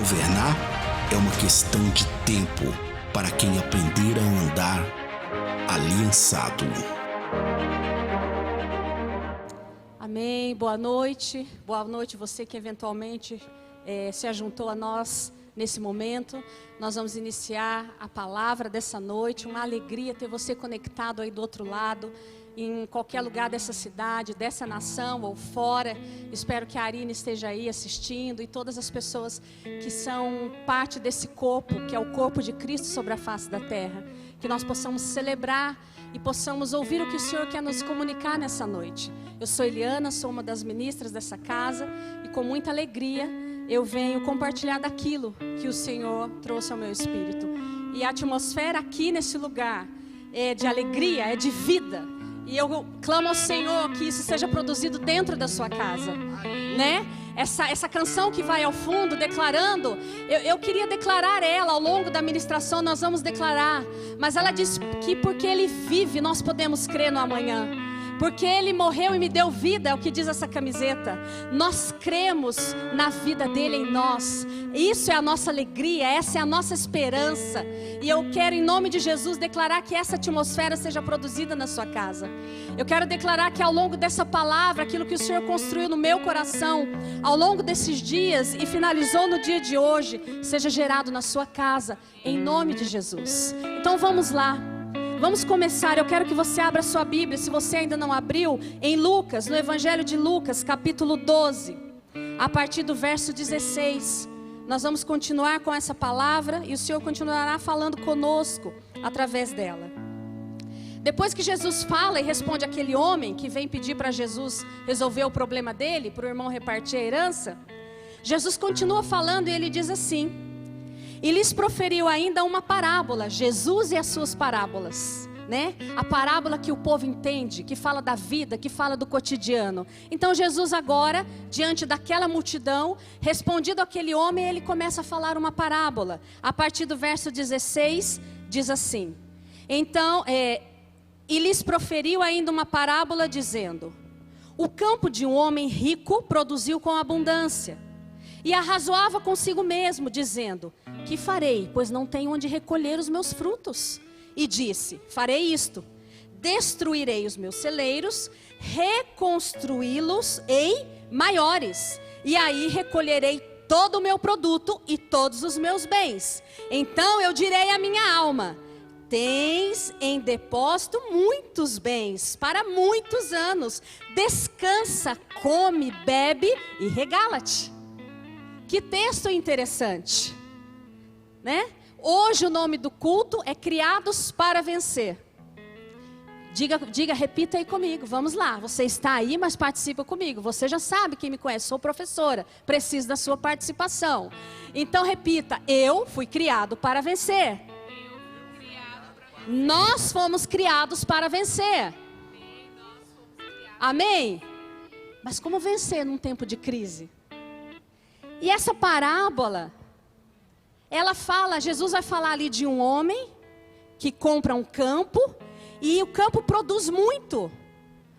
Governar é uma questão de tempo para quem aprender a andar aliançado. Amém, boa noite você que eventualmente se ajuntou a nós nesse momento. Nós vamos iniciar a palavra dessa noite, uma alegria ter você conectado aí do outro lado, em qualquer lugar dessa cidade, dessa nação ou fora. Espero que a Arina esteja aí assistindo e todas as pessoas que são parte desse corpo, que é o corpo de Cristo sobre a face da terra. Que nós possamos celebrar e possamos ouvir o que o Senhor quer nos comunicar nessa noite. Eu sou Eliana, sou uma das ministras dessa casa e com muita alegria eu venho compartilhar daquilo que o Senhor trouxe ao meu espírito. E a atmosfera aqui nesse lugar é de alegria, é de vida. E eu clamo ao Senhor que isso seja produzido dentro da sua casa, né? Essa canção que vai ao fundo declarando, eu queria declarar ela ao longo da ministração, nós vamos declarar. Mas ela diz que porque Ele vive, nós podemos crer no amanhã. Porque Ele morreu e me deu vida, é o que diz essa camiseta. Nós cremos na vida dEle em nós. Isso é a nossa alegria, essa é a nossa esperança. E eu quero, em nome de Jesus, declarar que essa atmosfera seja produzida na sua casa. Eu quero declarar que ao longo dessa palavra, aquilo que o Senhor construiu no meu coração, ao longo desses dias e finalizou no dia de hoje, seja gerado na sua casa, em nome de Jesus. Então vamos lá. Vamos começar, eu quero que você abra sua Bíblia, se você ainda não abriu, em Lucas, no Evangelho de Lucas, capítulo 12, a partir do verso 16. Nós vamos continuar com essa palavra e o Senhor continuará falando conosco através dela. Depois que Jesus fala e responde aquele homem que vem pedir para Jesus resolver o problema dele, para o irmão repartir a herança, Jesus continua falando e ele diz assim: e lhes proferiu ainda uma parábola, Jesus e as suas parábolas, né? A parábola que o povo entende, que fala da vida, que fala do cotidiano. Então Jesus agora, diante daquela multidão, respondido àquele homem, ele começa a falar uma parábola. A partir do verso 16, diz assim: então, e lhes proferiu ainda uma parábola dizendo: o campo de um homem rico produziu com abundância. E arrazoava consigo mesmo, dizendo: que farei, pois não tenho onde recolher os meus frutos? E disse: farei isto: destruirei os meus celeiros, reconstruí-los em maiores, e aí recolherei todo o meu produto e todos os meus bens. Então eu direi à minha alma: tens em depósito muitos bens para muitos anos, descansa, come, bebe e regala-te. Que texto interessante, né? Hoje o nome do culto é Criados para Vencer. Diga, repita aí comigo, vamos lá. Você está aí, mas participa comigo. Você já sabe, quem me conhece, sou professora, preciso da sua participação. Então repita: eu fui criado para vencer. Nós fomos criados para vencer. Amém? Mas como vencer num tempo de crise? E essa parábola, ela fala, Jesus vai falar ali de um homem que compra um campo e o campo produz muito.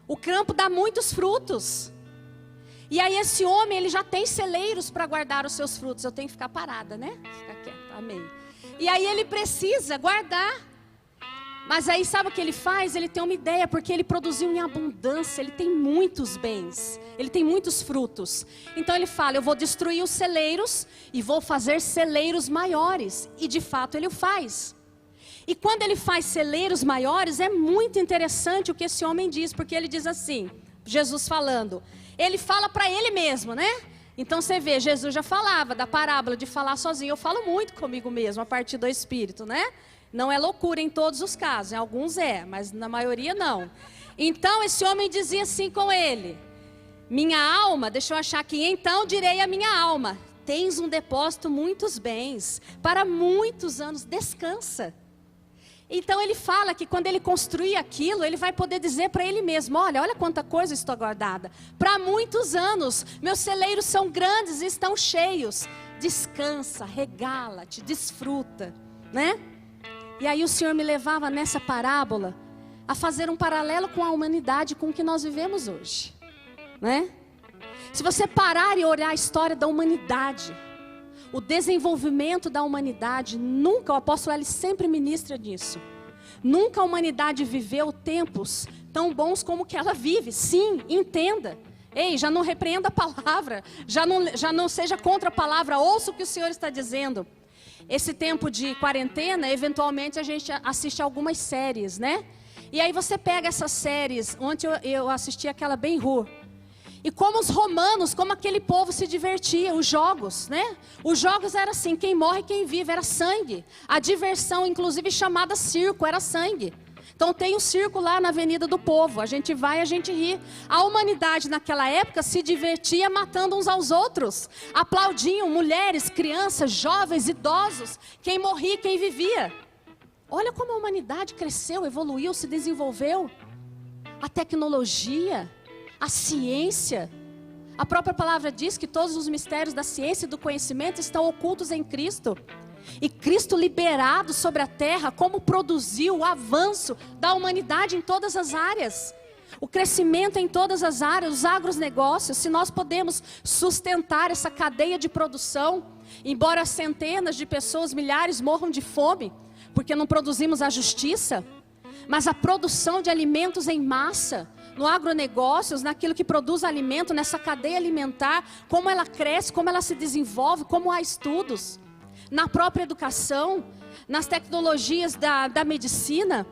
O campo dá muitos frutos. E aí esse homem, ele já tem celeiros para guardar os seus frutos. Eu tenho que ficar parada, né? Ficar quieta, amém. E aí ele precisa guardar. Mas aí sabe o que ele faz? Ele tem uma ideia, porque ele produziu em abundância, ele tem muitos bens, ele tem muitos frutos. Então ele fala: eu vou destruir os celeiros e vou fazer celeiros maiores. E de fato ele o faz. E quando ele faz celeiros maiores, é muito interessante o que esse homem diz, porque ele diz assim, Jesus falando, ele fala para ele mesmo, né? Então você vê, Jesus já falava da parábola de falar sozinho. Eu falo muito comigo mesmo, a partir do Espírito, né? Não é loucura em todos os casos, em alguns é, mas na maioria não. Então esse homem dizia assim com ele: minha alma, deixa eu achar aqui, então direi à minha alma: tens um depósito muitos bens, para muitos anos, descansa. Então ele fala que quando ele construir aquilo, ele vai poder dizer para ele mesmo: olha quanta coisa estou guardada, para muitos anos, meus celeiros são grandes e estão cheios. Descansa, regala-te, desfruta, né? E aí o Senhor me levava nessa parábola a fazer um paralelo com a humanidade, com o que nós vivemos hoje, né? Se você parar e olhar a história da humanidade, o desenvolvimento da humanidade, nunca, o apóstolo ele sempre ministra disso. Nunca a humanidade viveu tempos tão bons como que ela vive. Sim, entenda. Ei, já não repreenda a palavra, já não seja contra a palavra, ouça o que o Senhor está dizendo. Esse tempo de quarentena, eventualmente a gente assiste algumas séries, né? E aí você pega essas séries, ontem eu assisti aquela Ben-Hur. E como os romanos, como aquele povo se divertia, os jogos, né? Os jogos era assim, quem morre e quem vive, era sangue. A diversão, inclusive chamada circo, era sangue. Então tem um circo lá na Avenida do Povo, a gente vai, a gente ri. A humanidade naquela época se divertia matando uns aos outros. Aplaudiam mulheres, crianças, jovens, idosos, quem morria, quem vivia. Olha como a humanidade cresceu, evoluiu, se desenvolveu. A tecnologia, a ciência. A própria palavra diz que todos os mistérios da ciência e do conhecimento estão ocultos em Cristo. E Cristo liberado sobre a terra, como produziu o avanço da humanidade em todas as áreas. O crescimento em todas as áreas, os agronegócios, se nós podemos sustentar essa cadeia de produção, embora centenas de pessoas, milhares morram de fome, porque não produzimos a justiça, mas a produção de alimentos em massa, no agronegócios, naquilo que produz alimento, nessa cadeia alimentar, como ela cresce, como ela se desenvolve, como há estudos. Na própria educação, nas tecnologias da medicina,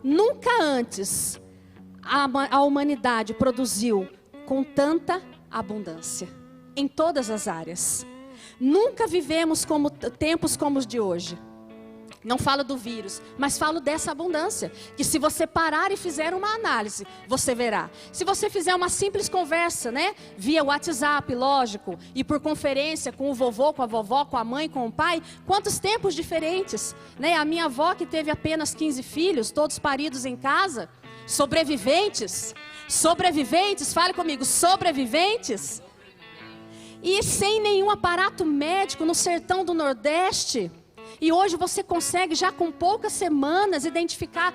nunca antes a humanidade produziu com tanta abundância, em todas as áreas. Nunca vivemos tempos como os de hoje. Não falo do vírus, mas falo dessa abundância, que se você parar e fizer uma análise, você verá. Se você fizer uma simples conversa, né, via WhatsApp, lógico, e por conferência com o vovô, com a vovó, com a mãe, com o pai, quantos tempos diferentes, né? A minha avó que teve apenas 15 filhos, todos paridos em casa, sobreviventes, fale comigo, sobreviventes, e sem nenhum aparato médico no sertão do Nordeste. E hoje você consegue já com poucas semanas identificar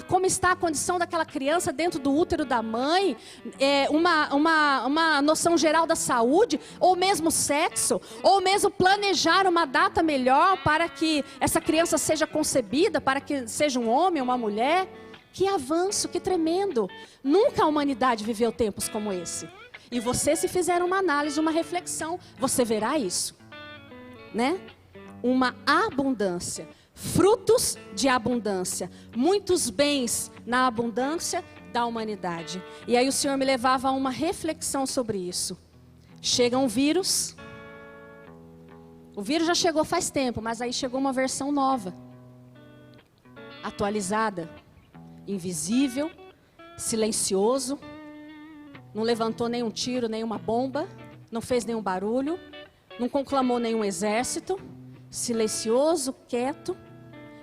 como está a condição daquela criança dentro do útero da mãe, uma noção geral da saúde, ou mesmo sexo, ou mesmo planejar uma data melhor para que essa criança seja concebida, para que seja um homem, uma mulher. Que avanço, que tremendo. Nunca a humanidade viveu tempos como esse. E você, se fizer uma análise, uma reflexão, você verá isso, né? Uma abundância, frutos de abundância, muitos bens na abundância da humanidade. E aí o Senhor me levava a uma reflexão sobre isso. Chega um vírus, o vírus já chegou faz tempo, mas aí chegou uma versão nova, atualizada, invisível, silencioso, não levantou nenhum tiro, nenhuma bomba, não fez nenhum barulho, não conclamou nenhum exército, silencioso, quieto,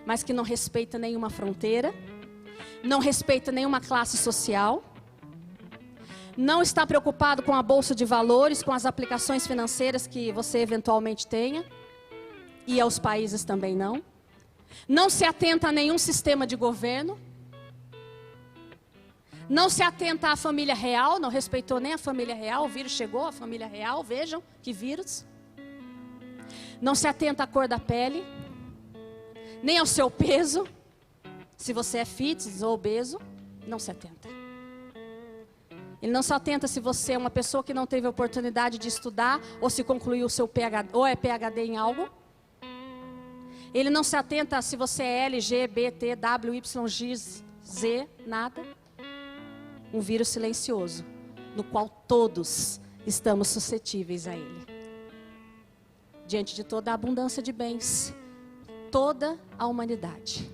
mas que não respeita nenhuma fronteira, não respeita nenhuma classe social, não está preocupado com a bolsa de valores, com as aplicações financeiras que você eventualmente tenha, e aos países também não se atenta a nenhum sistema de governo, não se atenta à família real, não respeitou nem a família real, o vírus chegou, a família real, vejam que vírus. Não se atenta à cor da pele, nem ao seu peso. Se você é fitness ou obeso, não se atenta. Ele não se atenta se você é uma pessoa que não teve a oportunidade de estudar, ou se concluiu o seu PhD, ou é PhD em algo. Ele não se atenta se você é LGBT, W, Y, X, Z, nada. Um vírus silencioso, no qual todos estamos suscetíveis a ele. Diante de toda a abundância de bens, toda a humanidade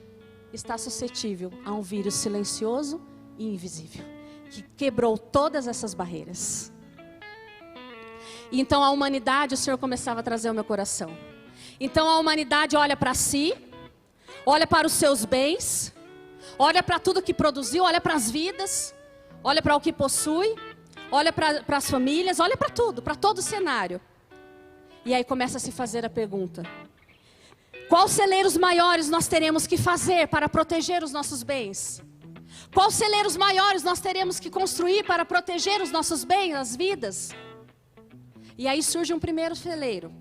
está suscetível a um vírus silencioso e invisível, que quebrou todas essas barreiras. E então a humanidade, o Senhor começava a trazer ao meu coração. Então a humanidade olha para si, olha para os seus bens, olha para tudo que produziu, olha para as vidas, olha para o que possui, olha para as famílias, olha para tudo, para todo o cenário. E aí começa a se fazer a pergunta: quais celeiros maiores nós teremos que fazer para proteger os nossos bens? Quais celeiros maiores nós teremos que construir para proteger os nossos bens, as vidas? E aí surge um primeiro celeiro.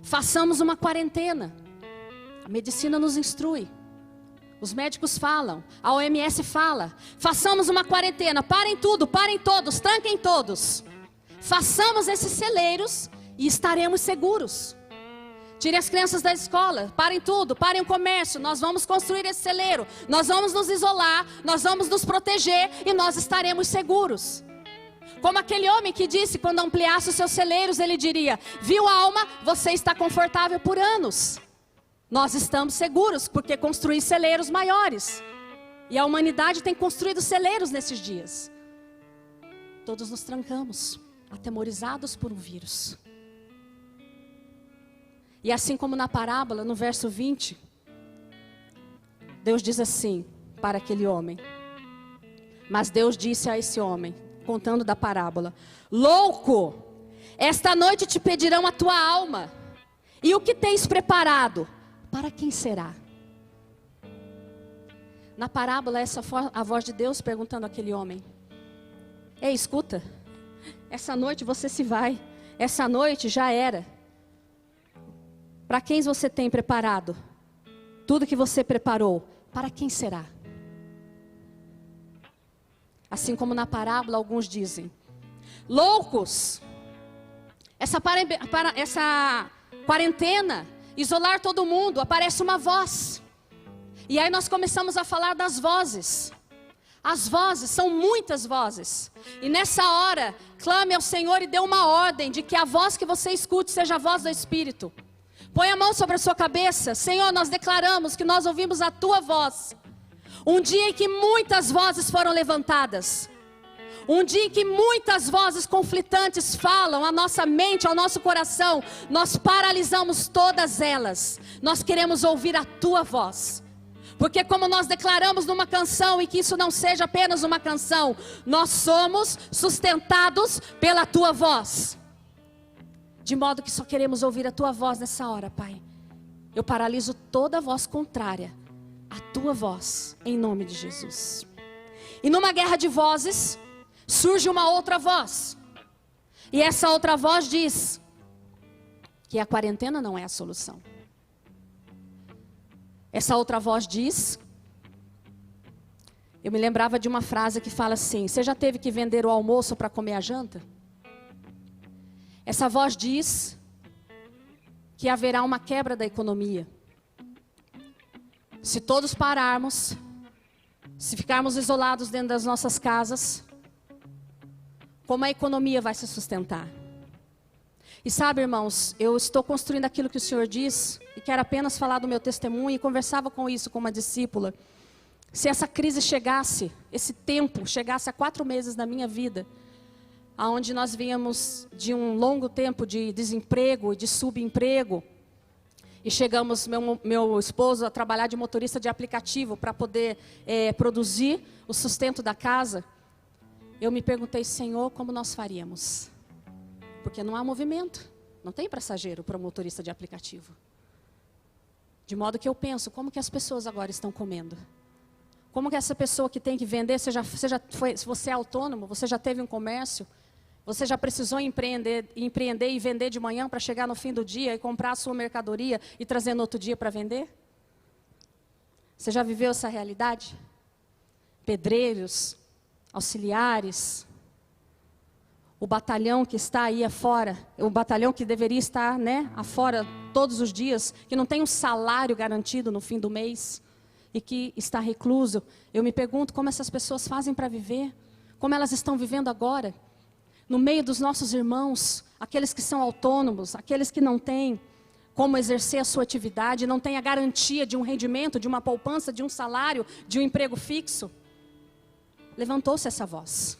Façamos uma quarentena. A medicina nos instrui. Os médicos falam, a OMS fala. Façamos uma quarentena, parem tudo, parem todos, tranquem todos. Façamos esses celeiros e estaremos seguros. Tirem as crianças da escola, parem tudo, parem o comércio. Nós vamos construir esse celeiro, nós vamos nos isolar, nós vamos nos proteger e nós estaremos seguros. Como aquele homem que disse, quando ampliasse os seus celeiros, ele diria: viu, alma, você está confortável por anos. Nós estamos seguros, porque construí celeiros maiores. E a humanidade tem construído celeiros nesses dias. Todos nos trancamos, atemorizados por um vírus. E assim como na parábola, no verso 20, Deus diz assim para aquele homem. Mas Deus disse a esse homem, contando da parábola: louco, esta noite te pedirão a tua alma. E o que tens preparado? Para quem será? Na parábola, a voz de Deus perguntando àquele homem: ei, escuta, essa noite você se vai, essa noite já era. Para quem você tem preparado? Tudo que você preparou, para quem será? Assim como na parábola, alguns dizem: loucos, essa quarentena, isolar todo mundo, aparece uma voz. E aí nós começamos a falar das vozes. As vozes, são muitas vozes. E nessa hora, clame ao Senhor e dê uma ordem de que a voz que você escute seja a voz do Espírito. Põe a mão sobre a sua cabeça. Senhor, nós declaramos que nós ouvimos a tua voz. Um dia em que muitas vozes foram levantadas. Um dia em que muitas vozes conflitantes falam à nossa mente, ao nosso coração. Nós paralisamos todas elas. Nós queremos ouvir a tua voz. Porque como nós declaramos numa canção, e que isso não seja apenas uma canção, nós somos sustentados pela tua voz. De modo que só queremos ouvir a tua voz nessa hora, Pai. Eu paraliso toda voz contrária à tua voz, em nome de Jesus. E numa guerra de vozes, surge uma outra voz. E essa outra voz diz que a quarentena não é a solução. Essa outra voz diz... Eu me lembrava de uma frase que fala assim: você já teve que vender o almoço para comer a janta? Essa voz diz que haverá uma quebra da economia. Se todos pararmos, se ficarmos isolados dentro das nossas casas, como a economia vai se sustentar? E sabe, irmãos, eu estou construindo aquilo que o Senhor diz, e quero apenas falar do meu testemunho, e conversava com isso com uma discípula. Se essa crise chegasse, esse tempo chegasse a 4 meses da minha vida, onde nós víamos de um longo tempo de desemprego e de subemprego, e chegamos, meu esposo, a trabalhar de motorista de aplicativo para poder produzir o sustento da casa, eu me perguntei: Senhor, como nós faríamos? Porque não há movimento, não tem passageiro para motorista de aplicativo. De modo que eu penso, como que as pessoas agora estão comendo? Como que essa pessoa que tem que vender, se você é autônomo, você já teve um comércio, você já precisou empreender e vender de manhã para chegar no fim do dia e comprar a sua mercadoria e trazer no outro dia para vender? Você já viveu essa realidade? Pedreiros, auxiliares, o batalhão que está aí afora, o batalhão que deveria estar, afora todos os dias, que não tem um salário garantido no fim do mês e que está recluso. Eu me pergunto como essas pessoas fazem para viver, como elas estão vivendo agora, no meio dos nossos irmãos, aqueles que são autônomos, aqueles que não têm como exercer a sua atividade, não têm a garantia de um rendimento, de uma poupança, de um salário, de um emprego fixo. Levantou-se essa voz.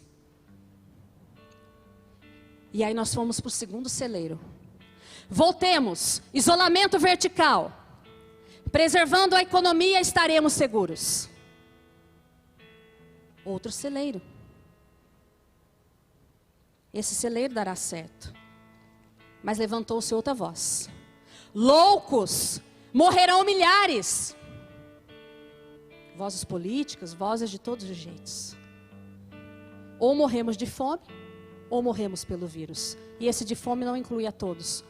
E aí nós fomos para o segundo celeiro. Voltemos, isolamento vertical. Preservando a economia, estaremos seguros. Outro celeiro. Esse celeiro dará certo. Mas levantou-se outra voz. Loucos, morrerão milhares. Vozes políticas, vozes de todos os jeitos. Ou morremos de fome, ou morremos pelo vírus. E esse de fome não inclui a todos.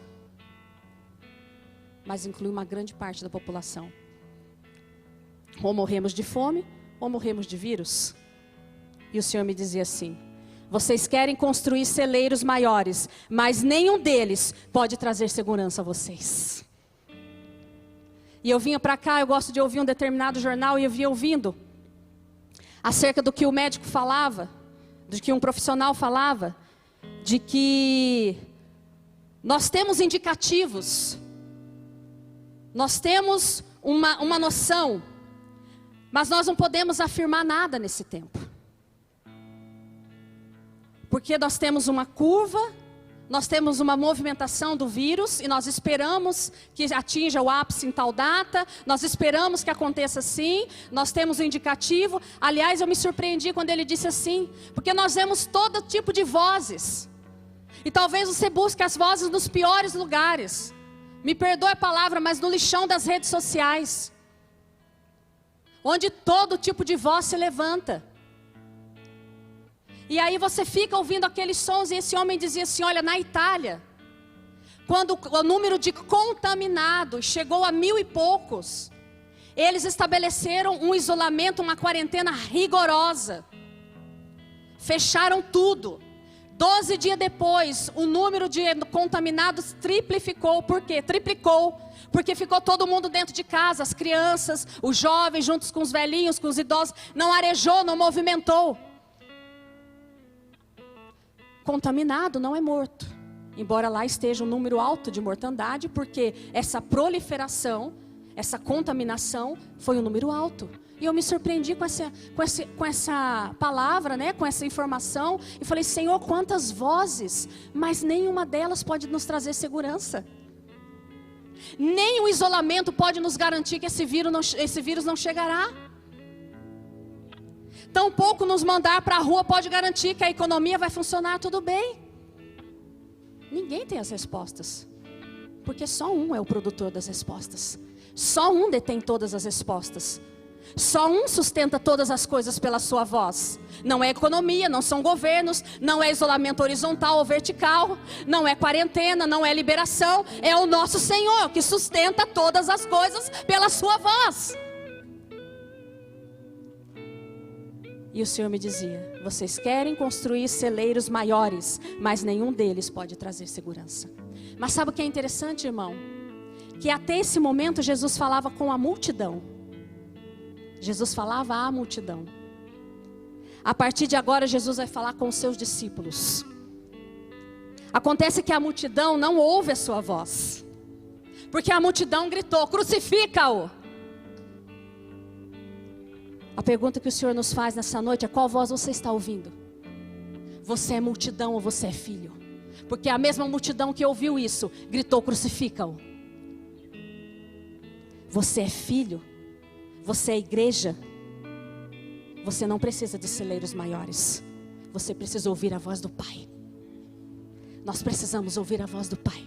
mas inclui uma grande parte da população. Ou morremos de fome, ou morremos de vírus. E o Senhor me dizia assim: vocês querem construir celeiros maiores, mas nenhum deles pode trazer segurança a vocês. E eu vinha para cá, eu gosto de ouvir um determinado jornal, e eu vinha ouvindo acerca do que o médico falava, do que um profissional falava, de que nós temos indicativos, nós temos uma noção, mas nós não podemos afirmar nada nesse tempo. Porque nós temos uma curva, nós temos uma movimentação do vírus, e nós esperamos que atinja o ápice em tal data, nós esperamos que aconteça assim, nós temos um indicativo. Aliás, eu me surpreendi quando ele disse assim, porque nós vemos todo tipo de vozes, e talvez você busque as vozes nos piores lugares, me perdoe a palavra, mas no lixão das redes sociais, onde todo tipo de voz se levanta. E aí você fica ouvindo aqueles sons, e esse homem dizia assim: olha, na Itália, quando o número de contaminados chegou a 1.000 e poucos, eles estabeleceram um isolamento, uma quarentena rigorosa, fecharam tudo. 12 dias depois, o número de contaminados triplificou. Por quê? Triplicou. Porque ficou todo mundo dentro de casa, as crianças, os jovens, juntos com os velhinhos, com os idosos. Não arejou, não movimentou. Contaminado não é morto. Embora lá esteja um número alto de mortandade, porque essa proliferação, essa contaminação foi um número alto. E eu me surpreendi com essa palavra, né, com essa informação. E falei: Senhor, quantas vozes, mas nenhuma delas pode nos trazer segurança. Nem o isolamento pode nos garantir que esse vírus não chegará. Tampouco nos mandar para a rua pode garantir que a economia vai funcionar tudo bem. Ninguém tem as respostas, porque só um é o produtor das respostas. Só um detém todas as respostas. Só um sustenta todas as coisas pela sua voz. Não é economia, não são governos, não é isolamento horizontal ou vertical, não é quarentena, não é liberação. É o nosso Senhor que sustenta todas as coisas pela sua voz. E o Senhor me dizia: vocês querem construir celeiros maiores, mas nenhum deles pode trazer segurança. Mas sabe o que é interessante, irmão? Que até esse momento Jesus falava com a multidão. Jesus falava à multidão. A partir de agora, Jesus vai falar com os seus discípulos. Acontece que a multidão não ouve a sua voz, porque a multidão gritou: crucifica-o. A pergunta que o Senhor nos faz nessa noite é: qual voz você está ouvindo? Você é multidão ou você é filho? Porque a mesma multidão que ouviu isso gritou: crucifica-o. Você é filho? Você é igreja? Você não precisa de celeiros maiores. Você precisa ouvir a voz do Pai. Nós precisamos ouvir a voz do Pai.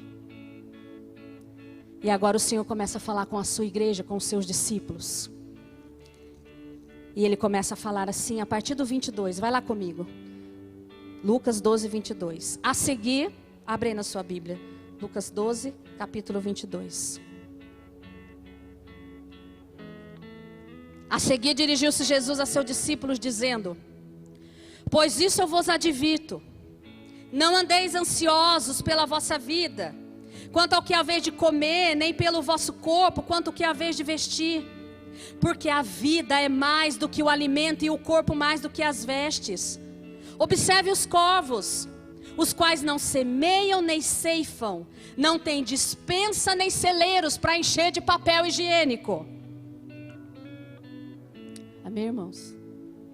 E agora o Senhor começa a falar com a sua igreja, com os seus discípulos. E Ele começa a falar assim, a partir do 22. Vai lá comigo. Lucas 12, 22. A seguir, abre aí na sua Bíblia. Lucas 12, capítulo 22. A seguir dirigiu-se Jesus a seus discípulos dizendo: pois isso eu vos advirto, não andeis ansiosos pela vossa vida, quanto ao que haveis de comer, nem pelo vosso corpo, quanto ao que haveis de vestir. Porque a vida é mais do que o alimento, e o corpo mais do que as vestes. Observe os corvos, os quais não semeiam nem ceifam, não têm despensa nem celeiros para encher de papel higiênico. Amém, irmãos?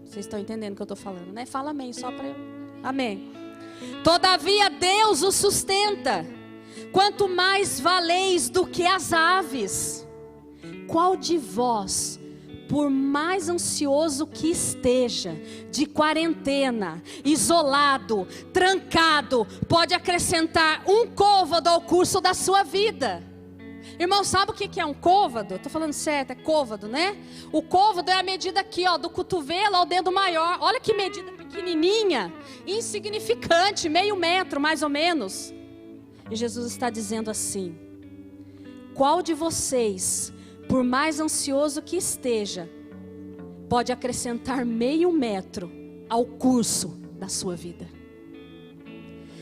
Vocês estão entendendo o que eu estou falando, né? Fala amém, só para eu... Amém. Todavia Deus os sustenta. Quanto mais valeis do que as aves. Qual de vós, por mais ansioso que esteja, de quarentena, isolado, trancado, pode acrescentar um côvado ao curso da sua vida? Irmão, sabe o que é um côvado? Estou falando certo, é côvado, né? O côvado é a medida aqui, ó, do cotovelo ao dedo maior. Olha que medida pequenininha, insignificante, meio metro mais ou menos. E Jesus está dizendo assim: qual de vocês, por mais ansioso que esteja, pode acrescentar meio metro ao curso da sua vida?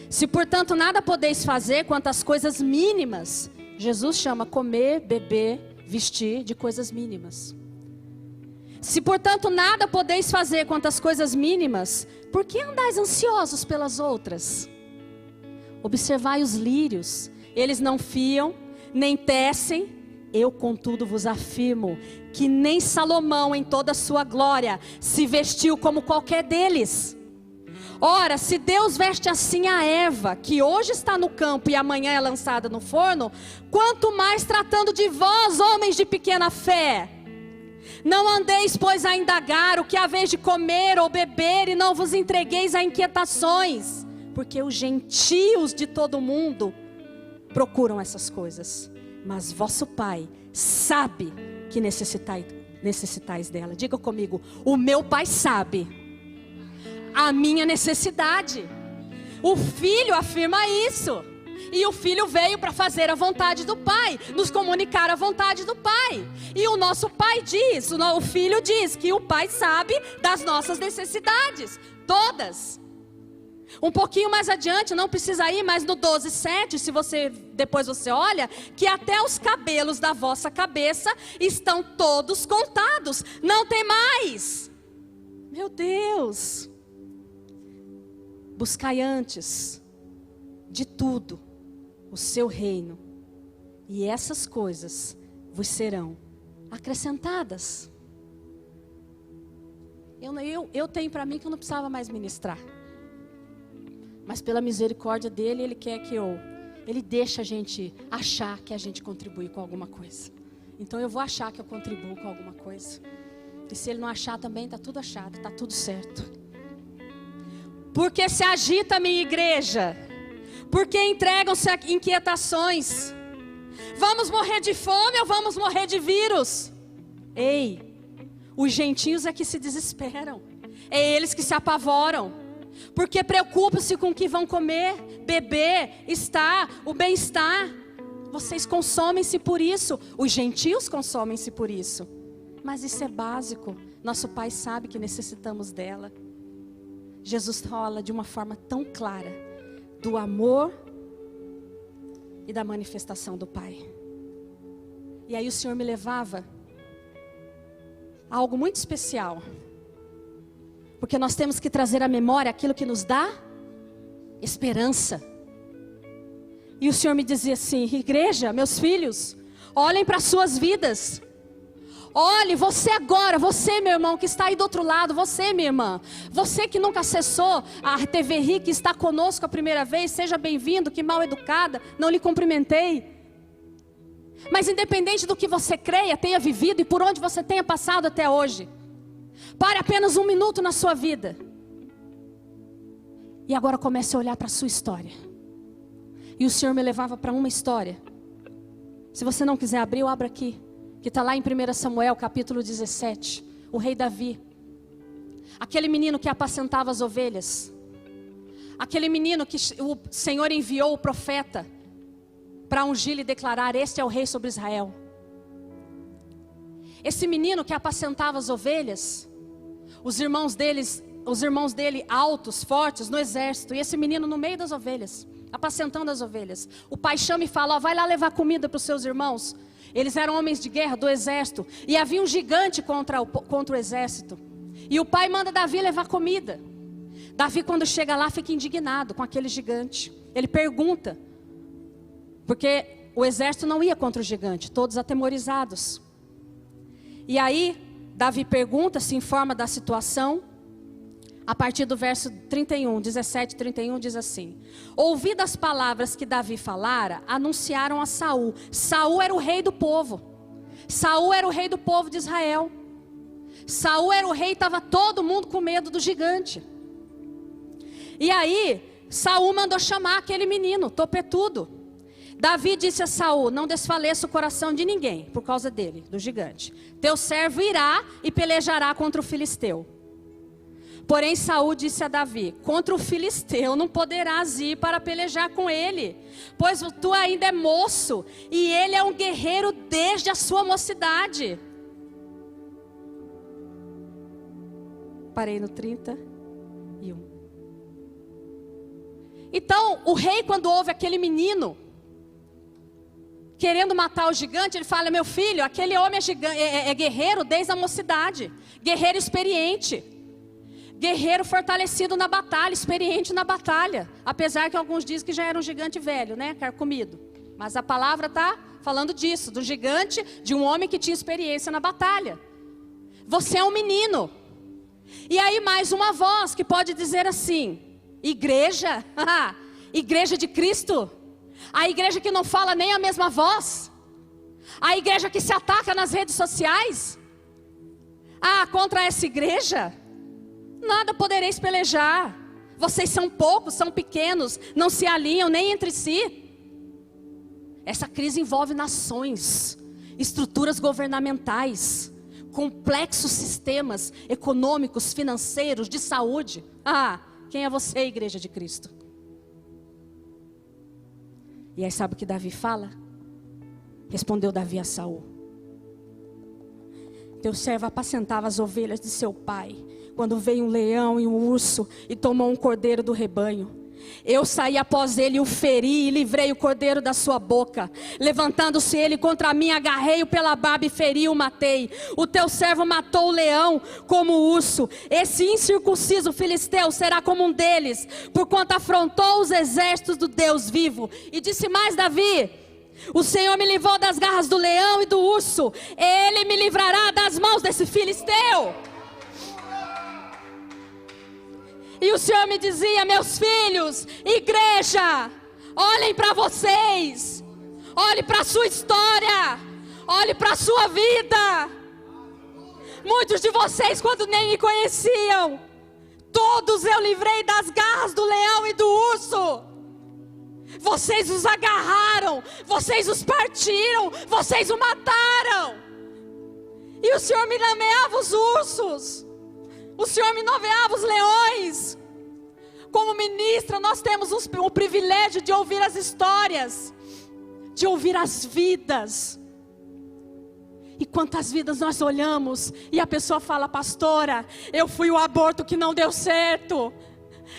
Se portanto nada podeis fazer quanto às coisas mínimas, Jesus chama comer, beber, vestir de coisas mínimas. Se portanto nada podeis fazer quanto às coisas mínimas, por que andais ansiosos pelas outras? Observai os lírios, eles não fiam, nem tecem. Eu contudo vos afirmo, que nem Salomão em toda a sua glória, se vestiu como qualquer deles. Ora, se Deus veste assim a erva, que hoje está no campo e amanhã é lançada no forno, quanto mais tratando de vós, homens de pequena fé. Não andeis, pois, a indagar o que haveis de comer ou beber, e não vos entregueis a inquietações, porque os gentios de todo o mundo procuram essas coisas, mas vosso Pai sabe que necessitais dela. Diga comigo: o meu Pai sabe a minha necessidade. O Filho afirma isso. E o Filho veio para fazer a vontade do Pai, nos comunicar a vontade do Pai. E o nosso Pai diz, o Filho diz que o Pai sabe das nossas necessidades, todas. Um pouquinho mais adiante, não precisa ir, mas no 12:7, se você depois você olha, que até os cabelos da vossa cabeça estão todos contados, não tem mais. Meu Deus! Buscai antes de tudo o seu reino, e essas coisas vos serão acrescentadas. Eu tenho para mim que eu não precisava mais ministrar, mas pela misericórdia dele, ele quer que ele deixa a gente achar que a gente contribui com alguma coisa. Então eu vou achar que eu contribuo com alguma coisa, e se ele não achar também, está tudo achado, está tudo certo. Porque se agita a minha igreja? Porque entregam-se a inquietações? Vamos morrer de fome ou vamos morrer de vírus? Ei, os gentios é que se desesperam, é eles que se apavoram, porque preocupam-se com o que vão comer, beber, o bem-estar. Vocês consomem-se por isso, os gentios consomem-se por isso, mas isso é básico. Nosso Pai sabe que necessitamos dela. Jesus fala de uma forma tão clara do amor e da manifestação do Pai. E aí o Senhor me levava a algo muito especial, porque nós temos que trazer à memória aquilo que nos dá esperança. E o Senhor me dizia assim: igreja, meus filhos, olhem para as suas vidas. Olhe, você agora, você meu irmão que está aí do outro lado, você minha irmã, você que nunca acessou a TV RI, que está conosco a primeira vez, seja bem-vindo, que mal educada, não lhe cumprimentei. Mas independente do que você creia, tenha vivido e por onde você tenha passado até hoje, pare apenas um minuto na sua vida. E agora comece a olhar para a sua história. E o Senhor me levava para uma história. Se você não quiser abrir, eu abro aqui. Que está lá em 1 Samuel capítulo 17, o rei Davi, aquele menino que apacentava as ovelhas, aquele menino que o Senhor enviou o profeta para ungir e declarar: este é o rei sobre Israel. Esse menino que apacentava as ovelhas, os irmãos dele altos, fortes no exército, e esse menino no meio das ovelhas, apacentando as ovelhas. O pai chama e fala: vai lá levar comida para os seus irmãos. Eles eram homens de guerra do exército, e havia um gigante contra o exército, e o pai manda Davi levar comida. Davi, quando chega lá, fica indignado com aquele gigante. Ele pergunta, porque o exército não ia contra o gigante, todos atemorizados. E aí Davi pergunta, se informa da situação. A partir do verso 17, 31, diz assim: ouvidas as palavras que Davi falara, anunciaram a Saul. Saul era o rei do povo. Saul era o rei do povo de Israel. Saul era o rei, estava todo mundo com medo do gigante. E aí, Saul mandou chamar aquele menino, topetudo. Davi disse a Saul: não desfaleça o coração de ninguém por causa dele, do gigante. Teu servo irá e pelejará contra o filisteu. Porém Saul disse a Davi: contra o filisteu não poderás ir para pelejar com ele, pois tu ainda é moço, e ele é um guerreiro desde a sua mocidade. Parei no 31. Então o rei, quando ouve aquele menino querendo matar o gigante, ele fala: meu filho, aquele homem é guerreiro desde a mocidade, guerreiro experiente, guerreiro fortalecido na batalha, experiente na batalha. Apesar que alguns dizem que já era um gigante velho, né, carcomido. Mas a palavra está falando disso, do gigante, de um homem que tinha experiência na batalha. Você é um menino. E aí mais uma voz que pode dizer assim: igreja? Igreja de Cristo? A igreja que não fala nem a mesma voz? A igreja que se ataca nas redes sociais? Contra essa igreja? Nada podereis pelejar. Vocês são poucos, são pequenos, não se alinham nem entre si. Essa crise envolve nações, estruturas governamentais, complexos sistemas econômicos, financeiros, de saúde. Quem é você, igreja de Cristo? E aí sabe o que Davi fala? Respondeu Davi a Saul: teu servo apacentava as ovelhas de seu pai, quando veio um leão e um urso e tomou um cordeiro do rebanho. Eu saí após ele e o feri e livrei o cordeiro da sua boca. Levantando-se ele contra mim, agarrei-o pela barba e feri e o matei. O teu servo matou o leão como o urso. Esse incircunciso filisteu será como um deles, porquanto afrontou os exércitos do Deus vivo. E disse mais Davi: o Senhor me livrou das garras do leão e do urso, ele me livrará das mãos desse filisteu. E o Senhor me dizia: meus filhos, igreja, olhem para vocês, olhe para a sua história, olhe para a sua vida. Muitos de vocês, quando nem me conheciam, todos eu livrei das garras do leão e do urso. Vocês os agarraram, vocês os partiram, vocês o mataram. E o Senhor me nomeava os ursos, o Senhor me nomeava os leões. Como ministra, nós temos o privilégio de ouvir as histórias, de ouvir as vidas. E quantas vidas nós olhamos e a pessoa fala: pastora, eu fui o aborto que não deu certo.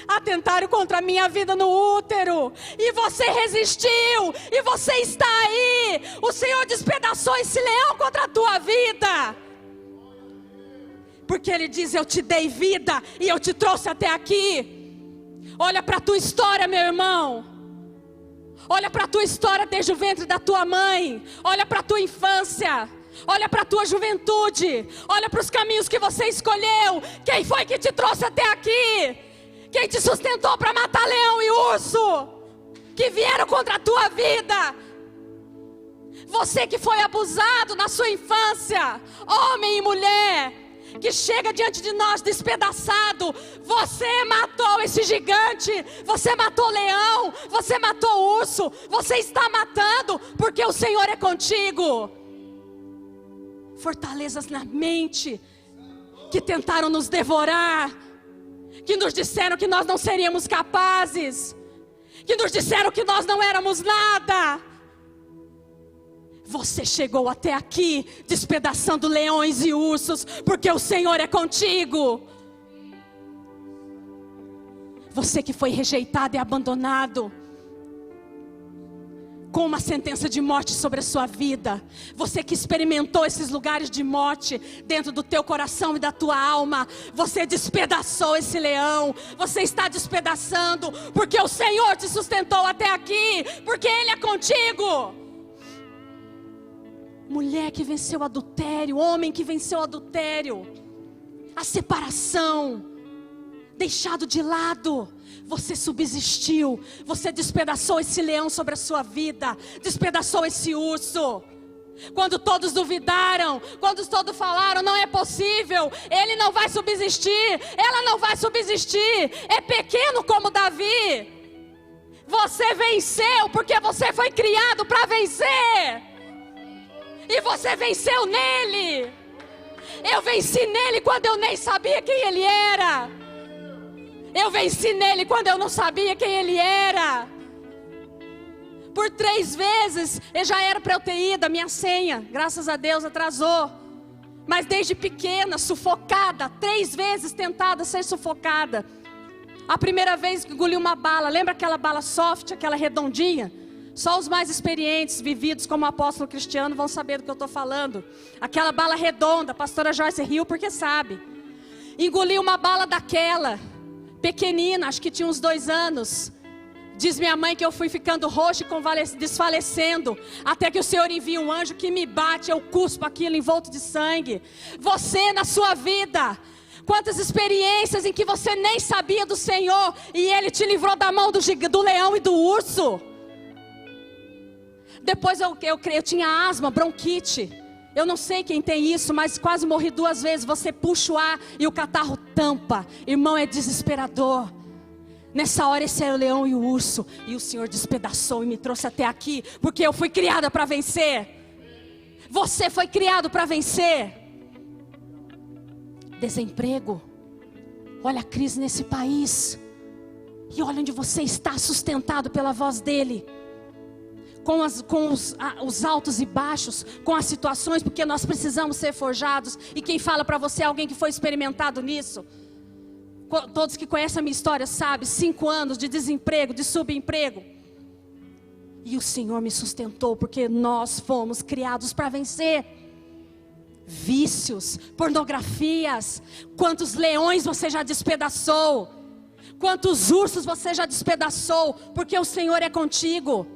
Atentaram contra a minha vida no útero, e você resistiu, e você está aí. O Senhor despedaçou esse leão contra a tua vida, porque Ele diz: eu te dei vida e eu te trouxe até aqui. Olha para a tua história, meu irmão. Olha para a tua história desde o ventre da tua mãe. Olha para a tua infância. Olha para a tua juventude. Olha para os caminhos que você escolheu. Quem foi que te trouxe até aqui? Quem te sustentou para matar leão e urso que vieram contra a tua vida? Você que foi abusado na sua infância, homem e mulher, que chega diante de nós despedaçado. Você matou esse gigante, você matou o leão, você matou o urso, você está matando porque o Senhor é contigo. Fortalezas na mente que tentaram nos devorar, que nos disseram que nós não seríamos capazes, que nos disseram que nós não éramos nada. Você chegou até aqui despedaçando leões e ursos, porque o Senhor é contigo. Você que foi rejeitado e abandonado, com uma sentença de morte sobre a sua vida. Você que experimentou esses lugares de morte dentro do teu coração e da tua alma. Você despedaçou esse leão. Você está despedaçando, porque o Senhor te sustentou até aqui, porque Ele é contigo. Mulher que venceu o adultério, homem que venceu o adultério, a separação, deixado de lado, você subsistiu, você despedaçou esse leão sobre a sua vida, despedaçou esse urso. Quando todos duvidaram, quando todos falaram: não é possível, ele não vai subsistir, ela não vai subsistir, é pequeno como Davi. Você venceu porque você foi criado para vencer. E você venceu nele. Eu venci nele quando eu nem sabia quem ele era. Eu venci nele quando eu não sabia quem ele era. Por 3 vezes, eu já era para eu ter ido, a minha senha, graças a Deus, atrasou. Mas desde pequena, sufocada, 3 vezes tentada a ser sufocada. A primeira vez que engoli uma bala, lembra aquela bala soft, aquela redondinha? Só os mais experientes, vividos como o apóstolo Cristiano vão saber do que eu estou falando. Aquela bala redonda, a pastora Joyce riu porque sabe. Engoli uma bala daquela, pequenina, acho que tinha uns 2 anos. Diz minha mãe que eu fui ficando roxa e desfalecendo, até que o Senhor envia um anjo que me bate, eu cuspo aquilo envolto de sangue. Você na sua vida, quantas experiências em que você nem sabia do Senhor, e Ele te livrou da mão do leão e do urso. Depois eu tinha asma, bronquite. Eu não sei quem tem isso, mas quase morri 2 vezes. Você puxa o ar e o catarro tampa. Irmão, é desesperador. Nessa hora esse é o leão e o urso. E o Senhor despedaçou e me trouxe até aqui, porque eu fui criada para vencer. Você foi criado para vencer. Desemprego. Olha a crise nesse país. E olha onde você está, sustentado pela voz dEle. Com os altos e baixos, com as situações, porque nós precisamos ser forjados. E quem fala para você é alguém que foi experimentado nisso. Todos que conhecem a minha história sabem, 5 anos de desemprego, de subemprego. E o Senhor me sustentou, porque nós fomos criados para vencer. Vícios, pornografias, quantos leões você já despedaçou, quantos ursos você já despedaçou, porque o Senhor é contigo.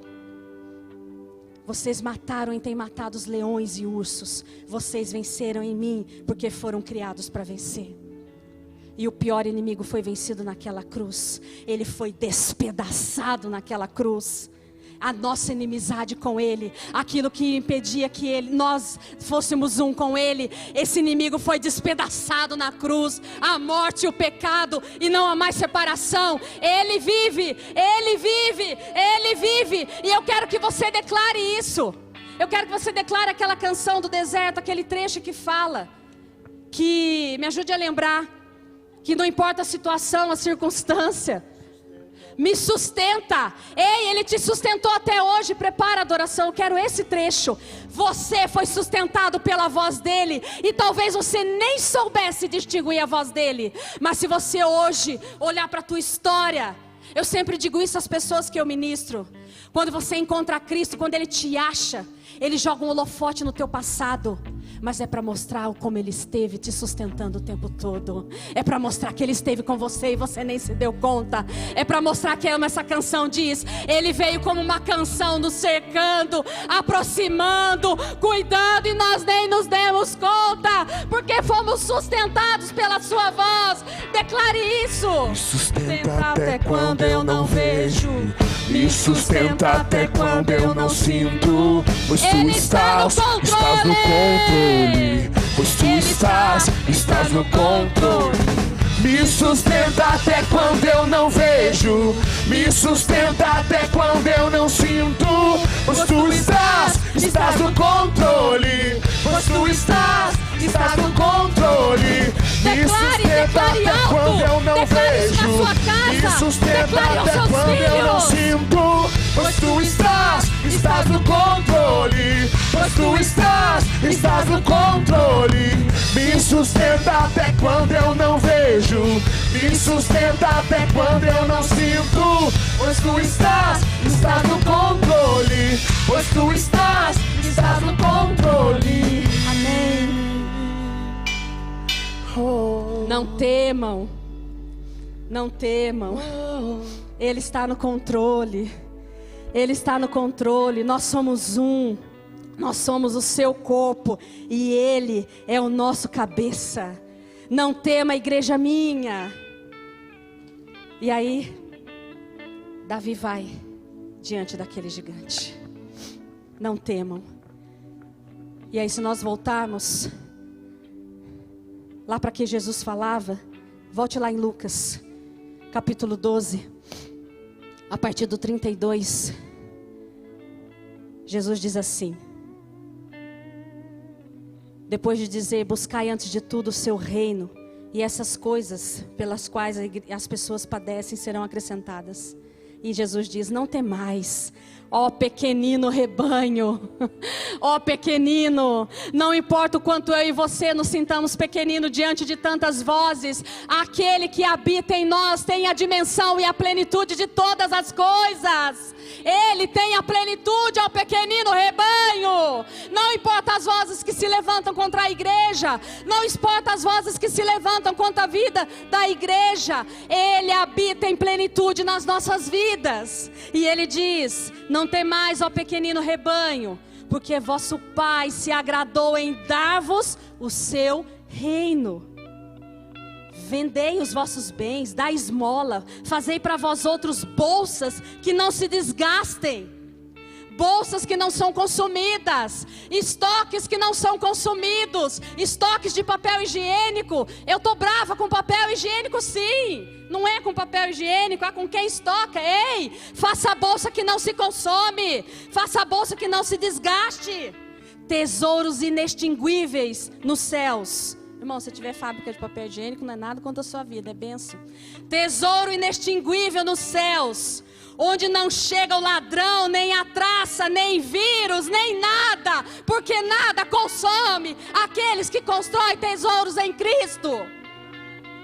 Vocês mataram e têm matado os leões e ursos. Vocês venceram em mim, porque foram criados para vencer. E o pior inimigo foi vencido naquela cruz. Ele foi despedaçado naquela cruz. A nossa inimizade com Ele, aquilo que impedia que nós fôssemos um com Ele, esse inimigo foi despedaçado na cruz. A morte e o pecado, e não há mais separação. Ele vive, Ele vive, Ele vive. E eu quero que você declare isso. Eu quero que você declare aquela canção do deserto, aquele trecho que fala, que me ajude a lembrar, que não importa a situação, a circunstância, me sustenta. Ei, Ele te sustentou até hoje. Prepara a adoração, eu quero esse trecho. Você foi sustentado pela voz dEle, e talvez você nem soubesse distinguir a voz dEle. Mas se você hoje olhar para a tua história, eu sempre digo isso às pessoas que eu ministro. Quando você encontra Cristo, quando Ele te acha, Ele joga um holofote no teu passado, mas é para mostrar como Ele esteve te sustentando o tempo todo. É para mostrar que Ele esteve com você e você nem se deu conta. É para mostrar que essa canção diz: Ele veio como uma canção nos cercando, aproximando, cuidando, e nós nem nos demos conta, porque fomos sustentados pela sua voz. Declare isso. Me sustenta até quando eu não vejo, me sustenta até quando eu não sinto, pois tu estás no controle, pois tu estás no controle. Me sustenta até quando eu não vejo, me sustenta até quando eu não sinto, pois tu estás no controle, pois tu estás no controle. Me sustenta até quando eu não vejo, me sustenta até quando eu não sinto, pois tu estás no controle, pois tu estás no controle. Me sustenta até quando eu não vejo, me sustenta até quando eu não sinto, pois tu estás no controle, pois tu estás no controle. Amém. Não temam, não temam. Ele está no controle, Ele está no controle. Nós somos um, nós somos o seu corpo, e Ele é o nosso cabeça. Não tema, igreja minha. E aí Davi vai diante daquele gigante. Não temam. E aí, se nós voltarmos lá para que Jesus falava, volte lá em Lucas, capítulo 12, a partir do 32. Jesus diz assim: depois de dizer: buscai antes de tudo o seu reino E essas coisas pelas quais as pessoas padecem serão acrescentadas. E Jesus diz: não temais, ó pequenino rebanho, ó pequenino, não importa o quanto eu e você nos sintamos pequenino diante de tantas vozes, aquele que habita em nós tem a dimensão e a plenitude de todas as coisas. Ele tem a plenitude ao pequenino rebanho. Não importa as vozes que se levantam contra a igreja, não importa as vozes que se levantam contra a vida da igreja, Ele habita em plenitude nas nossas vidas. E Ele diz: não temais, ó pequenino rebanho, porque vosso Pai se agradou em dar-vos o seu reino. Vendei os vossos bens, dai esmola, fazei para vós outros bolsas que não se desgastem, bolsas que não são consumidas, estoques que não são consumidos, estoques de papel higiênico. Eu estou brava com papel higiênico, sim, não é com papel higiênico, é com quem estoca. Ei, faça a bolsa que não se consome, faça a bolsa que não se desgaste. Tesouros inextinguíveis nos céus. Irmão, se tiver fábrica de papel higiênico, não é nada contra a sua vida, é bênção. Tesouro inextinguível nos céus, onde não chega o ladrão, nem a traça, nem vírus, nem nada, porque nada consome aqueles que constroem tesouros em Cristo.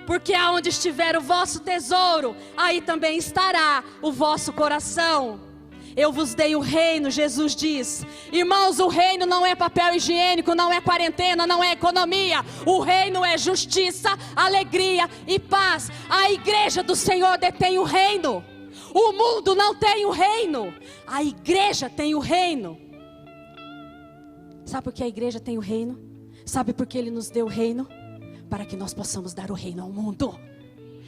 Porque aonde estiver o vosso tesouro, aí também estará o vosso coração. Eu vos dei o reino, Jesus diz. Irmãos, o reino não é papel higiênico, não é quarentena, não é economia. O reino é justiça, alegria e paz. A igreja do Senhor detém o reino. O mundo não tem o reino, a igreja tem o reino. Sabe por que a igreja tem o reino? Sabe por que Ele nos deu o reino? Para que nós possamos dar o reino ao mundo.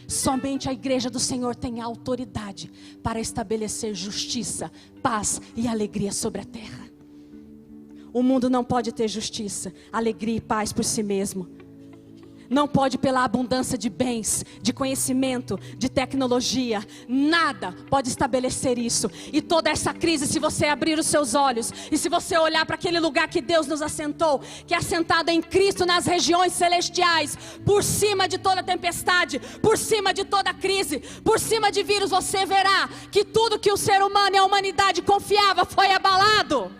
Somente a igreja do Senhor tem a autoridade para estabelecer justiça, paz e alegria sobre a terra. O mundo não pode ter justiça, alegria e paz por si mesmo. Não pode pela abundância de bens, de conhecimento, de tecnologia. Nada pode estabelecer isso. E toda essa crise, se você abrir os seus olhos e se você olhar para aquele lugar que Deus nos assentou, que é assentado em Cristo nas regiões celestiais, por cima de toda tempestade, por cima de toda crise, por cima de vírus, você verá que tudo que o ser humano e a humanidade confiava foi abalado.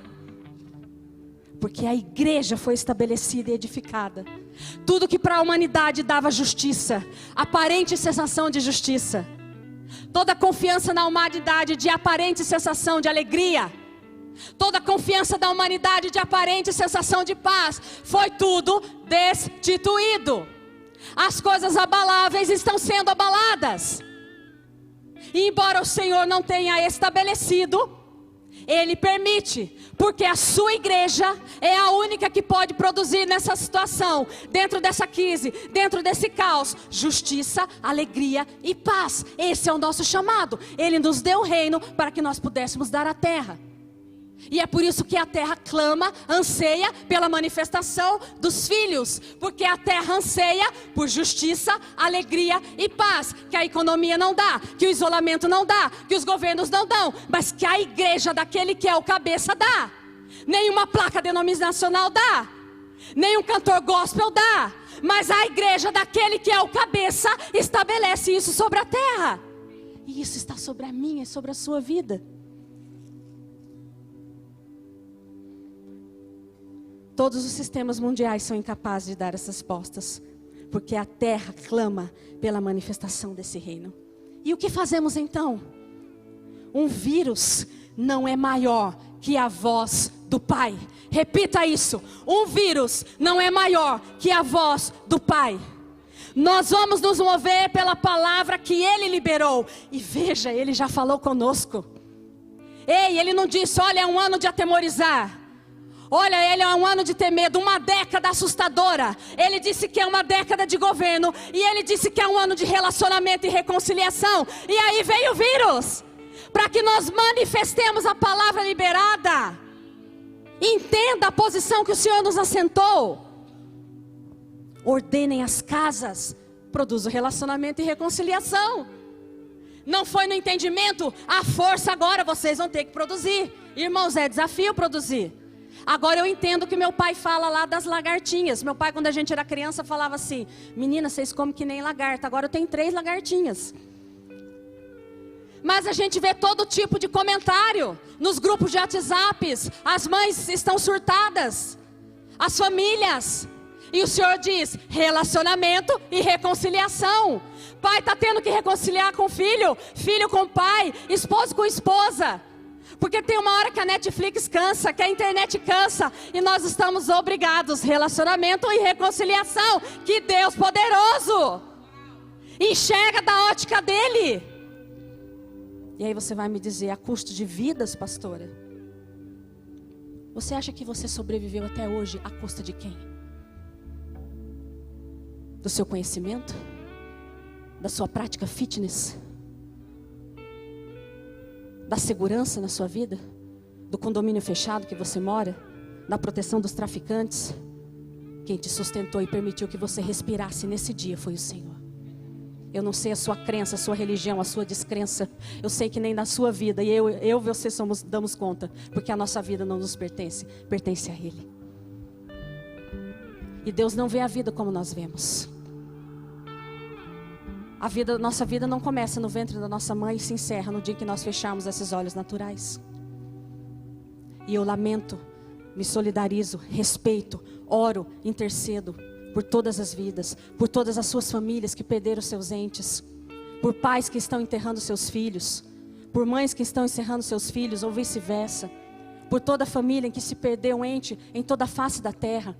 Porque a igreja foi estabelecida e edificada. Tudo que para a humanidade dava justiça, aparente sensação de justiça, toda confiança na humanidade de aparente sensação de alegria, toda confiança da humanidade de aparente sensação de paz, foi tudo destituído. As coisas abaláveis estão sendo abaladas. E embora o Senhor não tenha estabelecido, Ele permite, porque a sua igreja é a única que pode produzir nessa situação, dentro dessa crise, dentro desse caos, justiça, alegria e paz. Esse é o nosso chamado. Ele nos deu o reino para que nós pudéssemos dar a terra. E é por isso que a terra clama, anseia pela manifestação dos filhos. Porque a terra anseia por justiça, alegria e paz. Que a economia não dá, que o isolamento não dá, que os governos não dão, mas que a igreja daquele que é o cabeça dá. Nenhuma placa denominacional dá, nenhum cantor gospel dá, mas a igreja daquele que é o cabeça estabelece isso sobre a terra. E isso está sobre a minha e sobre a sua vida. Todos os sistemas mundiais são incapazes de dar essas respostas, porque a terra clama pela manifestação desse reino. E o que fazemos então? Um vírus não é maior que a voz do Pai. Repita isso: um vírus não é maior que a voz do Pai. Nós vamos nos mover pela palavra que Ele liberou. E veja, Ele já falou conosco. Ei, Ele não disse: olha, é um ano de atemorizar. Olha, ele é um ano de ter medo, uma década assustadora. Ele disse que é uma década de governo. E ele disse que é um ano de relacionamento e reconciliação. E aí veio o vírus, para que nós manifestemos a palavra liberada. Entenda a posição que o Senhor nos assentou. Ordenem as casas, produz o relacionamento e reconciliação. Não foi no entendimento, a força agora vocês vão ter que produzir. Irmãos, é desafio produzir. Agora eu entendo que meu pai fala lá das lagartinhas. Meu pai, quando a gente era criança, falava assim: menina, vocês comem que nem lagarta. Agora eu tenho 3 lagartinhas. Mas a gente vê todo tipo de comentário nos grupos de WhatsApp. As mães estão surtadas, as famílias. E o Senhor diz: relacionamento e reconciliação. Pai está tendo que reconciliar com filho, filho com pai, esposo com esposa. Porque tem uma hora que a Netflix cansa, que a internet cansa, e nós estamos obrigados, relacionamento e reconciliação. Que Deus poderoso! Enxerga da ótica dele. E aí você vai me dizer: a custo de vidas, pastora? Você acha que você sobreviveu até hoje a custa de quem? Do seu conhecimento? Da sua prática fitness? Da segurança na sua vida? Do condomínio fechado que você mora? Da proteção dos traficantes? Quem te sustentou e permitiu que você respirasse nesse dia foi o Senhor. Eu não sei a sua crença, a sua religião, a sua descrença. Eu sei que nem na sua vida, e eu e você damos conta, porque a nossa vida não nos pertence, pertence a Ele. E Deus não vê a vida como nós vemos. Nossa vida não começa no ventre da nossa mãe e se encerra no dia que nós fecharmos esses olhos naturais. E eu lamento, me solidarizo, respeito, oro, intercedo por todas as vidas, por todas as suas famílias que perderam seus entes, por pais que estão enterrando seus filhos, por mães que estão encerrando seus filhos ou vice-versa, por toda a família em que se perdeu um ente em toda a face da terra.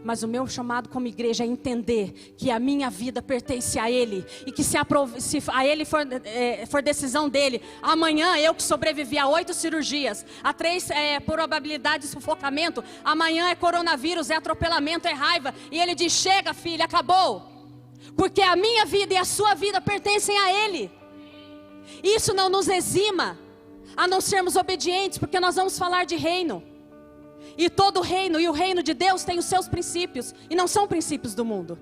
Mas o meu chamado como igreja é entender que a minha vida pertence a Ele. E que se a Ele for decisão dEle, amanhã eu que sobrevivi a 8 cirurgias, a 3 probabilidades de sufocamento, amanhã é coronavírus, é atropelamento, é raiva, e Ele diz: chega filha, acabou. Porque a minha vida e a sua vida pertencem a Ele. Isso não nos exima a não sermos obedientes, porque nós vamos falar de reino. E todo reino, e o reino de Deus tem os seus princípios, e não são princípios do mundo.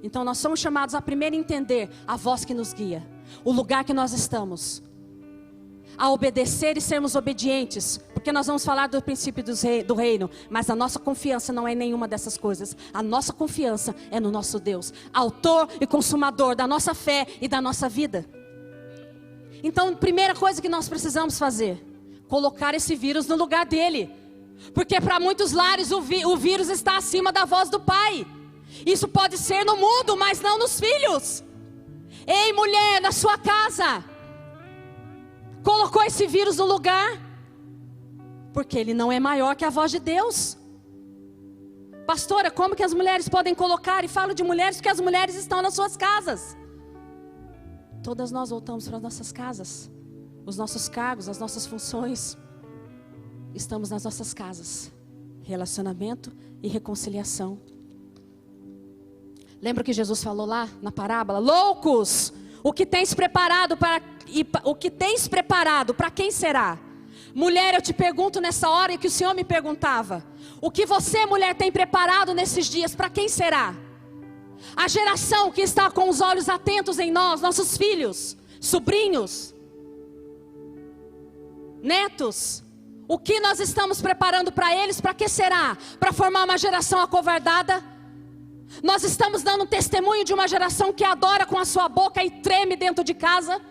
Então nós somos chamados a primeiro entender a voz que nos guia, o lugar que nós estamos, a obedecer e sermos obedientes, porque nós vamos falar do princípio do reino, mas a nossa confiança não é em nenhuma dessas coisas. A nossa confiança é no nosso Deus, autor e consumador da nossa fé e da nossa vida. Então, a primeira coisa que nós precisamos fazer, colocar esse vírus no lugar dele. Porque para muitos lares o vírus está acima da voz do pai. Isso pode ser no mundo, mas não nos filhos. Ei, mulher, na sua casa, colocou esse vírus no lugar? Porque ele não é maior que a voz de Deus. Pastora, como que as mulheres podem colocar? E falo de mulheres porque as mulheres estão nas suas casas. Todas nós voltamos para as nossas casas. Os nossos cargos, as nossas funções. Estamos nas nossas casas. Relacionamento e reconciliação. Lembra que Jesus falou lá na parábola? Loucos! O que tens preparado para quem será? Mulher, eu te pergunto nessa hora e que o Senhor me perguntava. O que você, mulher, tem preparado nesses dias, para quem será? A geração que está com os olhos atentos em nós, nossos filhos, sobrinhos, netos. O que nós estamos preparando para eles, para que será? Para formar uma geração acovardada? Nós estamos dando um testemunho de uma geração que adora com a sua boca e treme dentro de casa?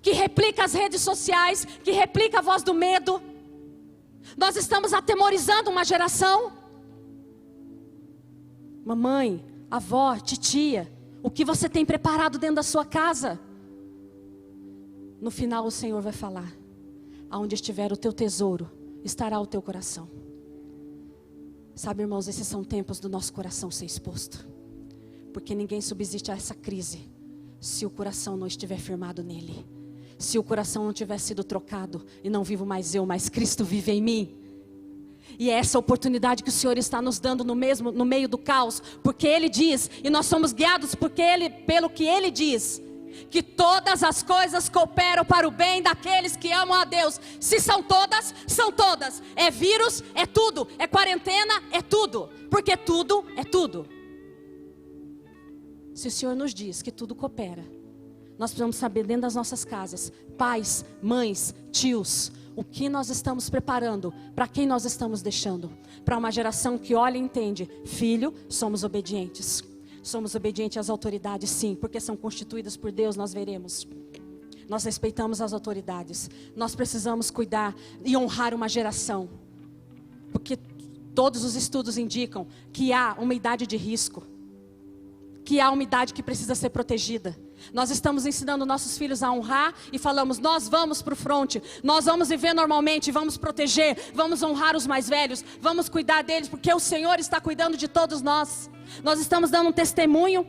Que replica as redes sociais, que replica a voz do medo? Nós estamos atemorizando uma geração? Mamãe, avó, titia, o que você tem preparado dentro da sua casa? No final o Senhor vai falar: aonde estiver o teu tesouro, estará o teu coração. Sabe, irmãos, esses são tempos do nosso coração ser exposto. Porque ninguém subsiste a essa crise se o coração não estiver firmado nele. Se o coração não tiver sido trocado e não vivo mais eu, mas Cristo vive em mim. E é essa oportunidade que o Senhor está nos dando no meio do caos. Porque Ele diz, e nós somos guiados pelo que Ele diz, que todas as coisas cooperam para o bem daqueles que amam a Deus. Se são todas, são todas. É vírus, é tudo. É quarentena, é tudo. Porque tudo é tudo. Se o Senhor nos diz que tudo coopera, nós precisamos saber dentro das nossas casas, pais, mães, tios, o que nós estamos preparando, para quem nós estamos deixando. Para uma geração que olha e entende: filho, somos obedientes. Somos obedientes às autoridades, sim, porque são constituídas por Deus, nós veremos. Nós respeitamos as autoridades. Nós precisamos cuidar e honrar uma geração. Porque todos os estudos indicam que há uma idade de risco. Que há uma idade que precisa ser protegida. Nós estamos ensinando nossos filhos a honrar e falamos: nós vamos para o fronte, nós vamos viver normalmente, vamos proteger, vamos honrar os mais velhos, vamos cuidar deles, porque o Senhor está cuidando de todos nós. Nós estamos dando um testemunho,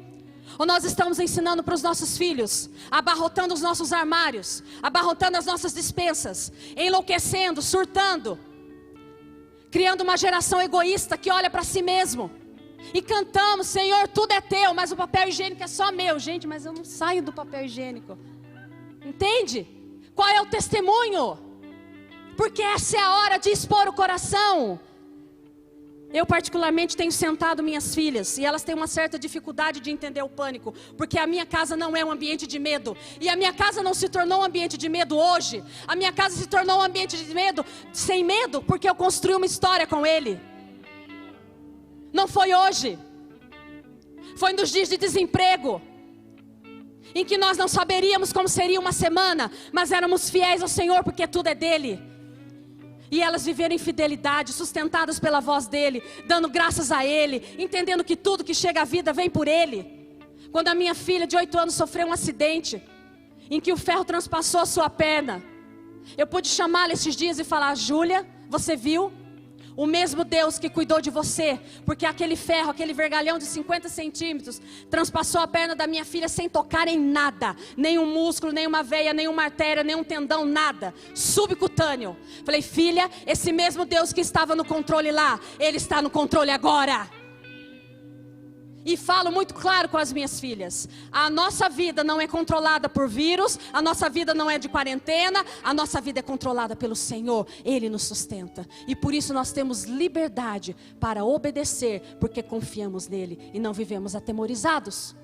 ou nós estamos ensinando para os nossos filhos, abarrotando os nossos armários, abarrotando as nossas despensas, enlouquecendo, surtando, criando uma geração egoísta que olha para si mesmo. E cantamos: Senhor, tudo é teu, mas o papel higiênico é só meu. Gente, mas eu não saio do papel higiênico. Entende? Qual é o testemunho? Porque essa é a hora de expor o coração. Eu particularmente tenho sentado minhas filhas, e elas têm uma certa dificuldade de entender o pânico, porque a minha casa não é um ambiente de medo. E a minha casa não se tornou um ambiente de medo hoje. A minha casa se tornou um ambiente de medo, sem medo, porque eu construí uma história com ele. Não foi hoje. Foi nos dias de desemprego, em que nós não saberíamos como seria uma semana, mas éramos fiéis ao Senhor, porque tudo é dele. E elas viveram em fidelidade, sustentadas pela voz dele, dando graças a ele, entendendo que tudo que chega à vida vem por ele. Quando a minha filha de 8 anos sofreu um acidente, em que o ferro transpassou a sua perna, eu pude chamá-la esses dias e falar: Júlia, você viu? O mesmo Deus que cuidou de você, porque aquele ferro, aquele vergalhão de 50 centímetros, transpassou a perna da minha filha sem tocar em nada. Nenhum músculo, nenhuma veia, nenhuma artéria, nenhum tendão, nada. Subcutâneo. Falei: filha, esse mesmo Deus que estava no controle lá, Ele está no controle agora. E falo muito claro com as minhas filhas: a nossa vida não é controlada por vírus, a nossa vida não é de quarentena, a nossa vida é controlada pelo Senhor. Ele nos sustenta. E por isso nós temos liberdade para obedecer, porque confiamos nele e não vivemos atemorizados.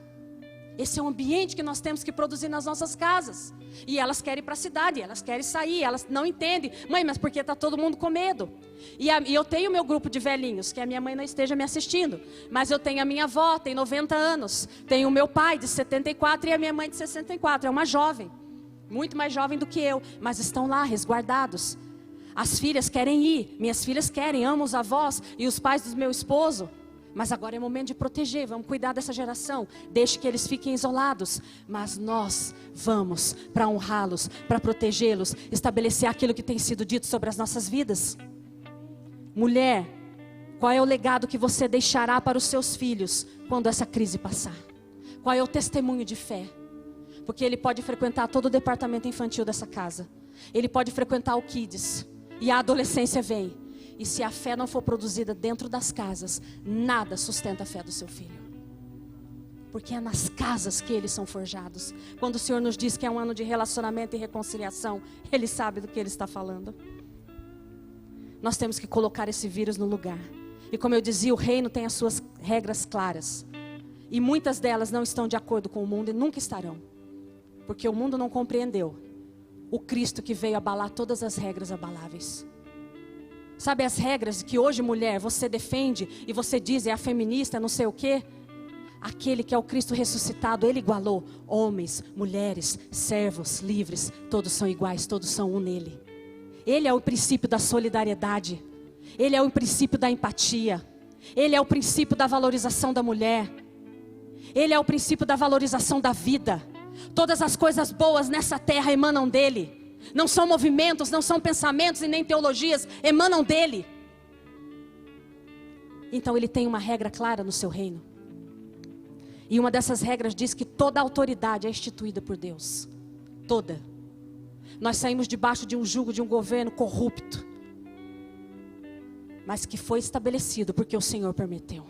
Esse é o ambiente que nós temos que produzir nas nossas casas. E elas querem ir para a cidade, elas querem sair, elas não entendem: mãe, mas por que está todo mundo com medo? E eu tenho meu grupo de velhinhos, que a minha mãe não esteja me assistindo, mas eu tenho a minha avó, tem 90 anos, tenho o meu pai de 74 e a minha mãe de 64, é uma jovem, muito mais jovem do que eu, mas estão lá resguardados. As filhas querem ir, minhas filhas querem, amam os avós e os pais do meu esposo. Mas agora é momento de proteger, vamos cuidar dessa geração. Deixe que eles fiquem isolados. Mas nós vamos para honrá-los, para protegê-los, estabelecer aquilo que tem sido dito sobre as nossas vidas. Mulher, qual é o legado que você deixará para os seus filhos quando essa crise passar? Qual é o testemunho de fé? Porque ele pode frequentar todo o departamento infantil dessa casa. Ele pode frequentar o Kids. E a adolescência vem. E se a fé não for produzida dentro das casas, nada sustenta a fé do seu filho. Porque é nas casas que eles são forjados. Quando o Senhor nos diz que é um ano de relacionamento e reconciliação, Ele sabe do que Ele está falando. Nós temos que colocar esse vírus no lugar. E como eu dizia, o reino tem as suas regras claras. E muitas delas não estão de acordo com o mundo e nunca estarão. Porque o mundo não compreendeu o Cristo que veio abalar todas as regras abaláveis. Sabe as regras que hoje, mulher, você defende e você diz é a feminista, não sei o quê? Aquele que é o Cristo ressuscitado, Ele igualou homens, mulheres, servos, livres, todos são iguais, todos são um nele. Ele é o princípio da solidariedade, Ele é o princípio da empatia, Ele é o princípio da valorização da mulher, Ele é o princípio da valorização da vida. Todas as coisas boas nessa terra emanam dEle. Não são movimentos, não são pensamentos e nem teologias, emanam dEle. Então Ele tem uma regra clara no seu reino. E uma dessas regras diz que toda autoridade é instituída por Deus. Toda. Nós saímos debaixo de um jugo de um governo corrupto, mas que foi estabelecido porque o Senhor permitiu.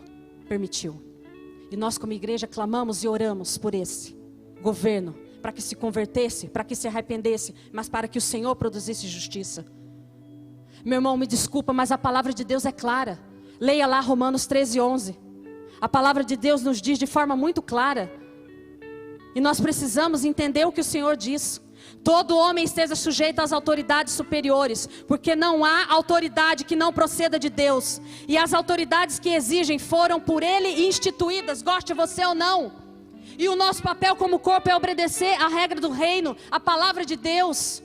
E nós como igreja clamamos e oramos por esse governo, para que se convertesse, para que se arrependesse, mas para que o Senhor produzisse justiça. Meu irmão, me desculpa, mas a palavra de Deus é clara. Leia lá Romanos 13:11. A palavra de Deus nos diz de forma muito clara. E nós precisamos entender o que o Senhor diz. Todo homem esteja sujeito às autoridades superiores, porque não há autoridade que não proceda de Deus. E as autoridades que exigem foram por Ele instituídas, goste você ou não. E o nosso papel como corpo é obedecer à regra do reino, a palavra de Deus.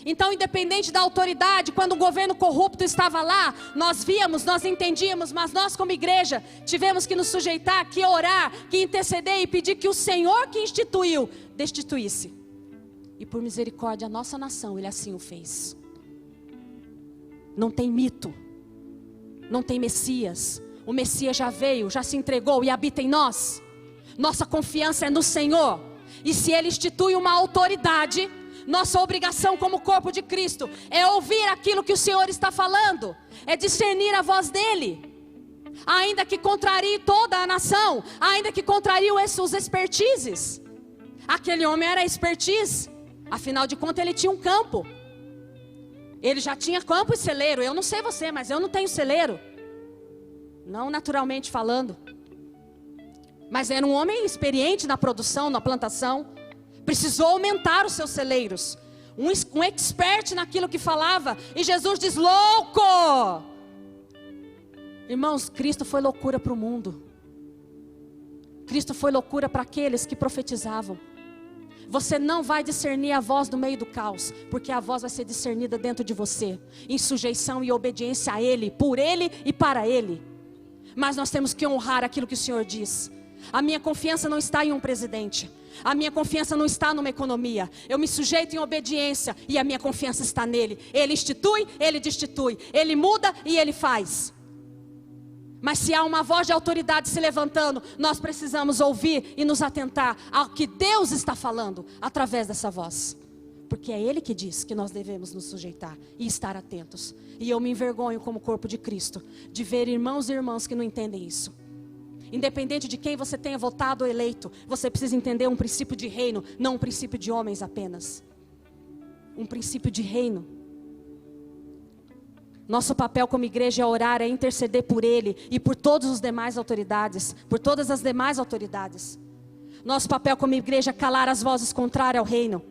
Então, independente da autoridade, quando o governo corrupto estava lá, nós víamos, nós entendíamos, mas nós como igreja tivemos que nos sujeitar, que orar, que interceder e pedir que o Senhor que instituiu, destituísse. E por misericórdia a nossa nação, Ele assim o fez. Não tem mito, não tem Messias. O Messias já veio, já se entregou e habita em nós. Nossa confiança é no Senhor. E se Ele institui uma autoridade, nossa obrigação como corpo de Cristo é ouvir aquilo que o Senhor está falando, é discernir a voz dEle. Ainda que contrarie toda a nação, ainda que contrarie os expertises. Aquele homem era expertise. Afinal de contas ele tinha um campo. Ele já tinha campo e celeiro. Eu não sei você, mas eu não tenho celeiro. Não naturalmente falando. Mas era um homem experiente na produção, na plantação. Precisou aumentar os seus celeiros. Um expert naquilo que falava. E Jesus diz: louco! Irmãos, Cristo foi loucura para o mundo. Cristo foi loucura para aqueles que profetizavam. Você não vai discernir a voz no meio do caos, porque a voz vai ser discernida dentro de você, em sujeição e obediência a Ele, por Ele e para Ele. Mas nós temos que honrar aquilo que o Senhor diz. A minha confiança não está em um presidente, a minha confiança não está numa economia. Eu me sujeito em obediência e a minha confiança está nele. Ele institui, Ele destitui, Ele muda e Ele faz. Mas se há uma voz de autoridade se levantando, nós precisamos ouvir e nos atentar ao que Deus está falando através dessa voz. Porque é Ele que diz que nós devemos nos sujeitar e estar atentos. E eu me envergonho como corpo de Cristo de ver irmãos e irmãs que não entendem isso. Independente de quem você tenha votado ou eleito, você precisa entender um princípio de reino, não um princípio de homens apenas. Um princípio de reino. Nosso papel como igreja é orar, é interceder por Ele e por todas as demais autoridades. Por todas as demais autoridades. Nosso papel como igreja é calar as vozes contrárias ao reino.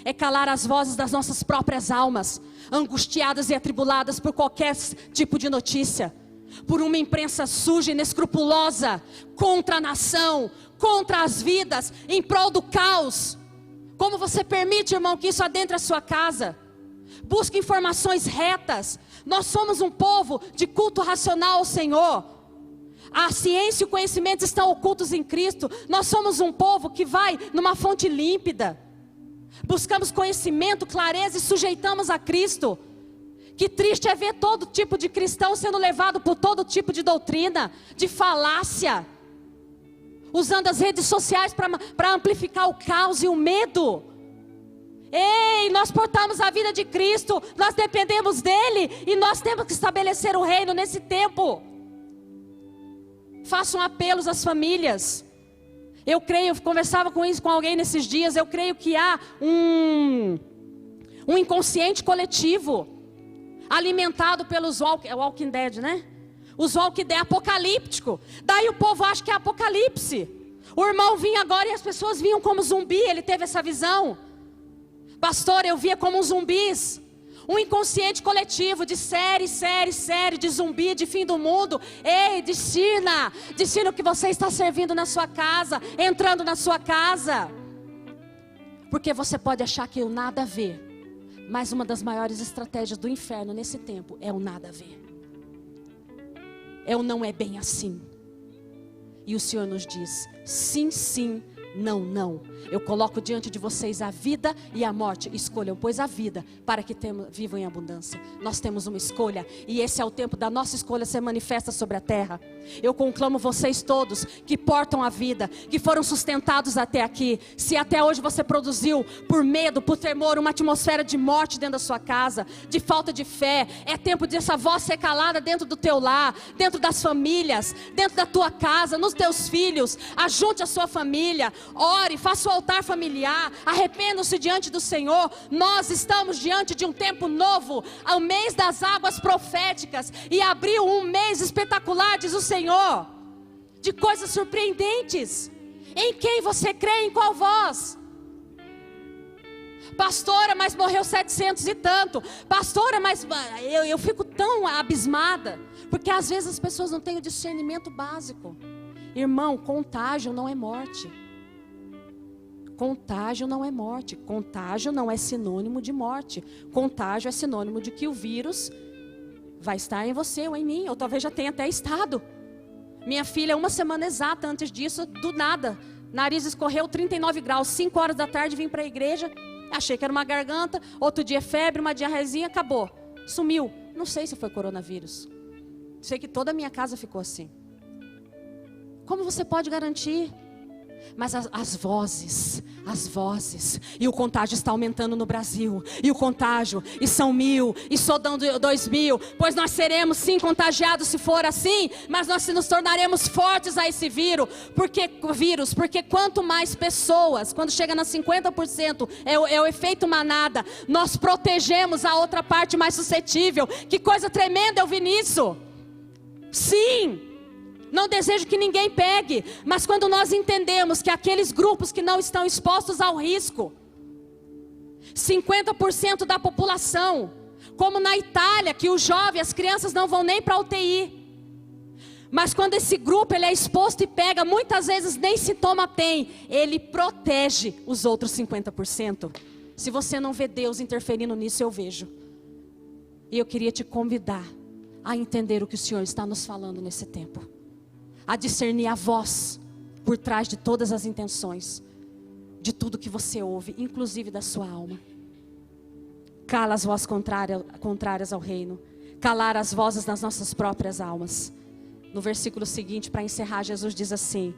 É calar as vozes das nossas próprias almas, angustiadas e atribuladas por qualquer tipo de notícia. Por uma imprensa suja e inescrupulosa, contra a nação, contra as vidas, em prol do caos. Como você permite, irmão, que isso adentre a sua casa? Busque informações retas. Nós somos um povo de culto racional ao Senhor. A ciência e o conhecimento estão ocultos em Cristo. Nós somos um povo que vai numa fonte límpida. Buscamos conhecimento, clareza e sujeitamos a Cristo. Que triste é ver todo tipo de cristão sendo levado por todo tipo de doutrina, de falácia, usando as redes sociais para amplificar o caos e o medo. Ei, nós portamos a vida de Cristo, nós dependemos dEle e nós temos que estabelecer o reino nesse tempo. Façam apelos às famílias. Eu creio, eu conversava com alguém nesses dias, eu creio que há um inconsciente coletivo, alimentado pelos Walking Dead, né? Os Walking Dead apocalíptico. Daí o povo acha que é apocalipse. O irmão vinha agora e as pessoas vinham como zumbi, ele teve essa visão. Pastor, eu via como zumbis. Um inconsciente coletivo de série, de zumbi, de fim do mundo. Ei, discirna o que você está servindo na sua casa, entrando na sua casa. Porque você pode achar que o nada a ver. Mas uma das maiores estratégias do inferno nesse tempo é o nada a ver. É o não é bem assim. E o Senhor nos diz, sim, sim, não, não. Eu coloco diante de vocês a vida e a morte. Escolham, pois, a vida para que vivam em abundância. Nós temos uma escolha e esse é o tempo da nossa escolha ser manifesta sobre a terra. Eu conclamo vocês todos que portam a vida, que foram sustentados até aqui. Se até hoje você produziu por medo, por temor, uma atmosfera de morte dentro da sua casa, de falta de fé, é tempo de essa voz ser calada dentro do teu lar, dentro das famílias, dentro da tua casa, nos teus filhos. Ajunte a sua família, ore, faça o altar familiar, arrependam-se diante do Senhor. Nós estamos diante de um tempo novo, o mês das águas proféticas, e abriu um mês espetacular, diz o Senhor, de coisas surpreendentes. Em quem você crê, em qual voz? Pastora, mas morreu 700 e tanto. Pastora, mas eu fico tão abismada, porque às vezes as pessoas não têm o discernimento básico. Irmão, contágio não é morte. Contágio não é morte. Contágio não é sinônimo de morte. Contágio é sinônimo de que o vírus vai estar em você ou em mim, ou talvez já tenha até estado. Minha filha, uma semana exata antes disso, do nada, nariz escorreu 39 graus, 5 horas da tarde, vim para a igreja, achei que era uma garganta, outro dia febre, uma diarresia, acabou, sumiu. Não sei se foi coronavírus. Sei que toda a minha casa ficou assim. Como você pode garantir? Mas as vozes, e o contágio está aumentando no Brasil, e o contágio, e são 1000, e Sodão 2000, pois nós seremos sim contagiados se for assim, mas nós nos tornaremos fortes a esse vírus, porque quanto mais pessoas, quando chega nas 50%, é o efeito manada, nós protegemos a outra parte mais suscetível. Que coisa tremenda eu vi nisso. Sim. Não desejo que ninguém pegue, mas quando nós entendemos que aqueles grupos que não estão expostos ao risco, 50% da população, como na Itália, que o jovem, as crianças não vão nem para a UTI, mas quando esse grupo ele é exposto e pega, muitas vezes nem sintoma tem, ele protege os outros 50%. Se você não vê Deus interferindo nisso, eu vejo. E eu queria te convidar a entender o que o Senhor está nos falando nesse tempo. A discernir a voz por trás de todas as intenções, de tudo que você ouve, inclusive da sua alma. Cala as vozes contrárias ao reino, calar as vozes das nossas próprias almas. No versículo seguinte, para encerrar, Jesus diz assim: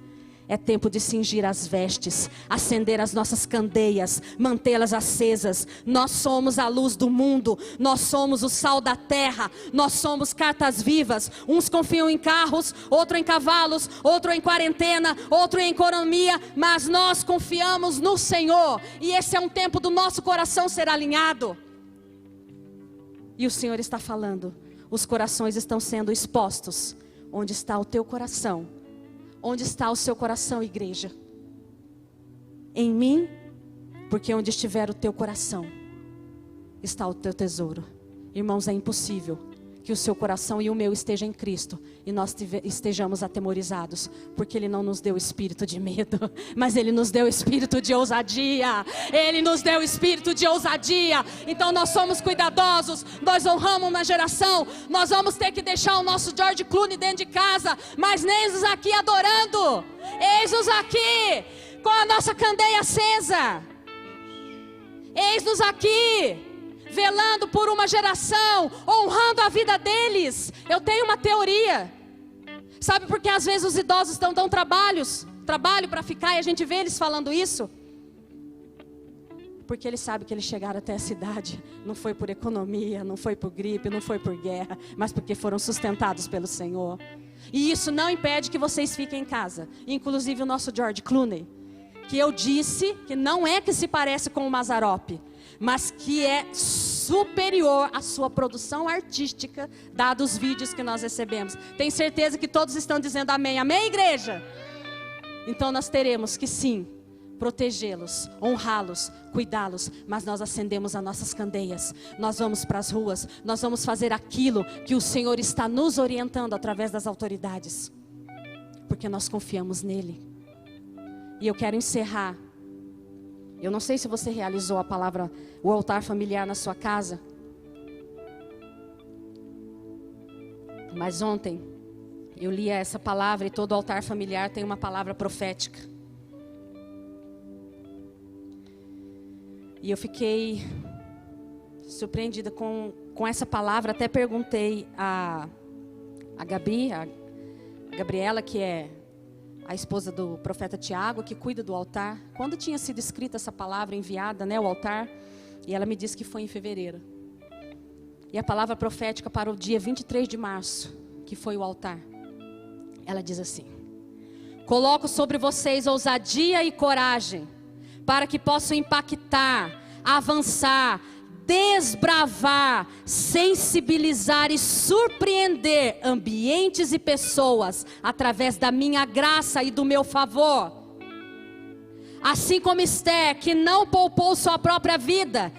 é tempo de cingir as vestes, acender as nossas candeias, mantê-las acesas. Nós somos a luz do mundo, nós somos o sal da terra, nós somos cartas vivas. Uns confiam em carros, outro em cavalos, outro em quarentena, outro em economia, mas nós confiamos no Senhor. E esse é um tempo do nosso coração ser alinhado. E o Senhor está falando, os corações estão sendo expostos. Onde está o teu coração? Onde está o seu coração, igreja? Em mim, porque onde estiver o teu coração, está o teu tesouro. Irmãos, é impossível que o seu coração e o meu estejam em Cristo e nós estejamos atemorizados, porque Ele não nos deu espírito de medo, mas Ele nos deu espírito de ousadia. Ele nos deu espírito de ousadia. Então nós somos cuidadosos, nós honramos uma geração. Nós vamos ter que deixar o nosso George Clooney dentro de casa, mas eis-nos aqui adorando, eis-nos aqui com a nossa candeia acesa, eis-nos aqui velando por uma geração, honrando a vida deles. Eu tenho uma teoria. Sabe por que às vezes os idosos dão trabalho para ficar, e a gente vê eles falando isso? Porque eles sabem que eles chegaram até a cidade, não foi por economia, não foi por gripe, não foi por guerra, mas porque foram sustentados pelo Senhor. E isso não impede que vocês fiquem em casa. Inclusive o nosso George Clooney, que eu disse que não é que se parece com o Mazzaropi, mas que é superior à sua produção artística, dados os vídeos que nós recebemos. Tenho certeza que todos estão dizendo amém. Amém, igreja? Então nós teremos que sim, protegê-los, honrá-los, cuidá-los, mas nós acendemos as nossas candeias, nós vamos para as ruas, nós vamos fazer aquilo que o Senhor está nos orientando através das autoridades, porque nós confiamos nele. E eu quero encerrar. Eu não sei se você realizou a palavra, o altar familiar na sua casa. Mas ontem eu li essa palavra e todo altar familiar tem uma palavra profética. E eu fiquei surpreendida com essa palavra. Até perguntei a Gabriela, que é a esposa do profeta Tiago, que cuida do altar, quando tinha sido escrita essa palavra, enviada, o altar, e ela me disse que foi em fevereiro. E a palavra profética para o dia 23 de março, que foi o altar, ela diz assim: coloco sobre vocês ousadia e coragem, para que possam impactar, avançar, desbravar, sensibilizar e surpreender ambientes e pessoas através da minha graça e do meu favor. Assim como Esther, que não poupou sua própria vida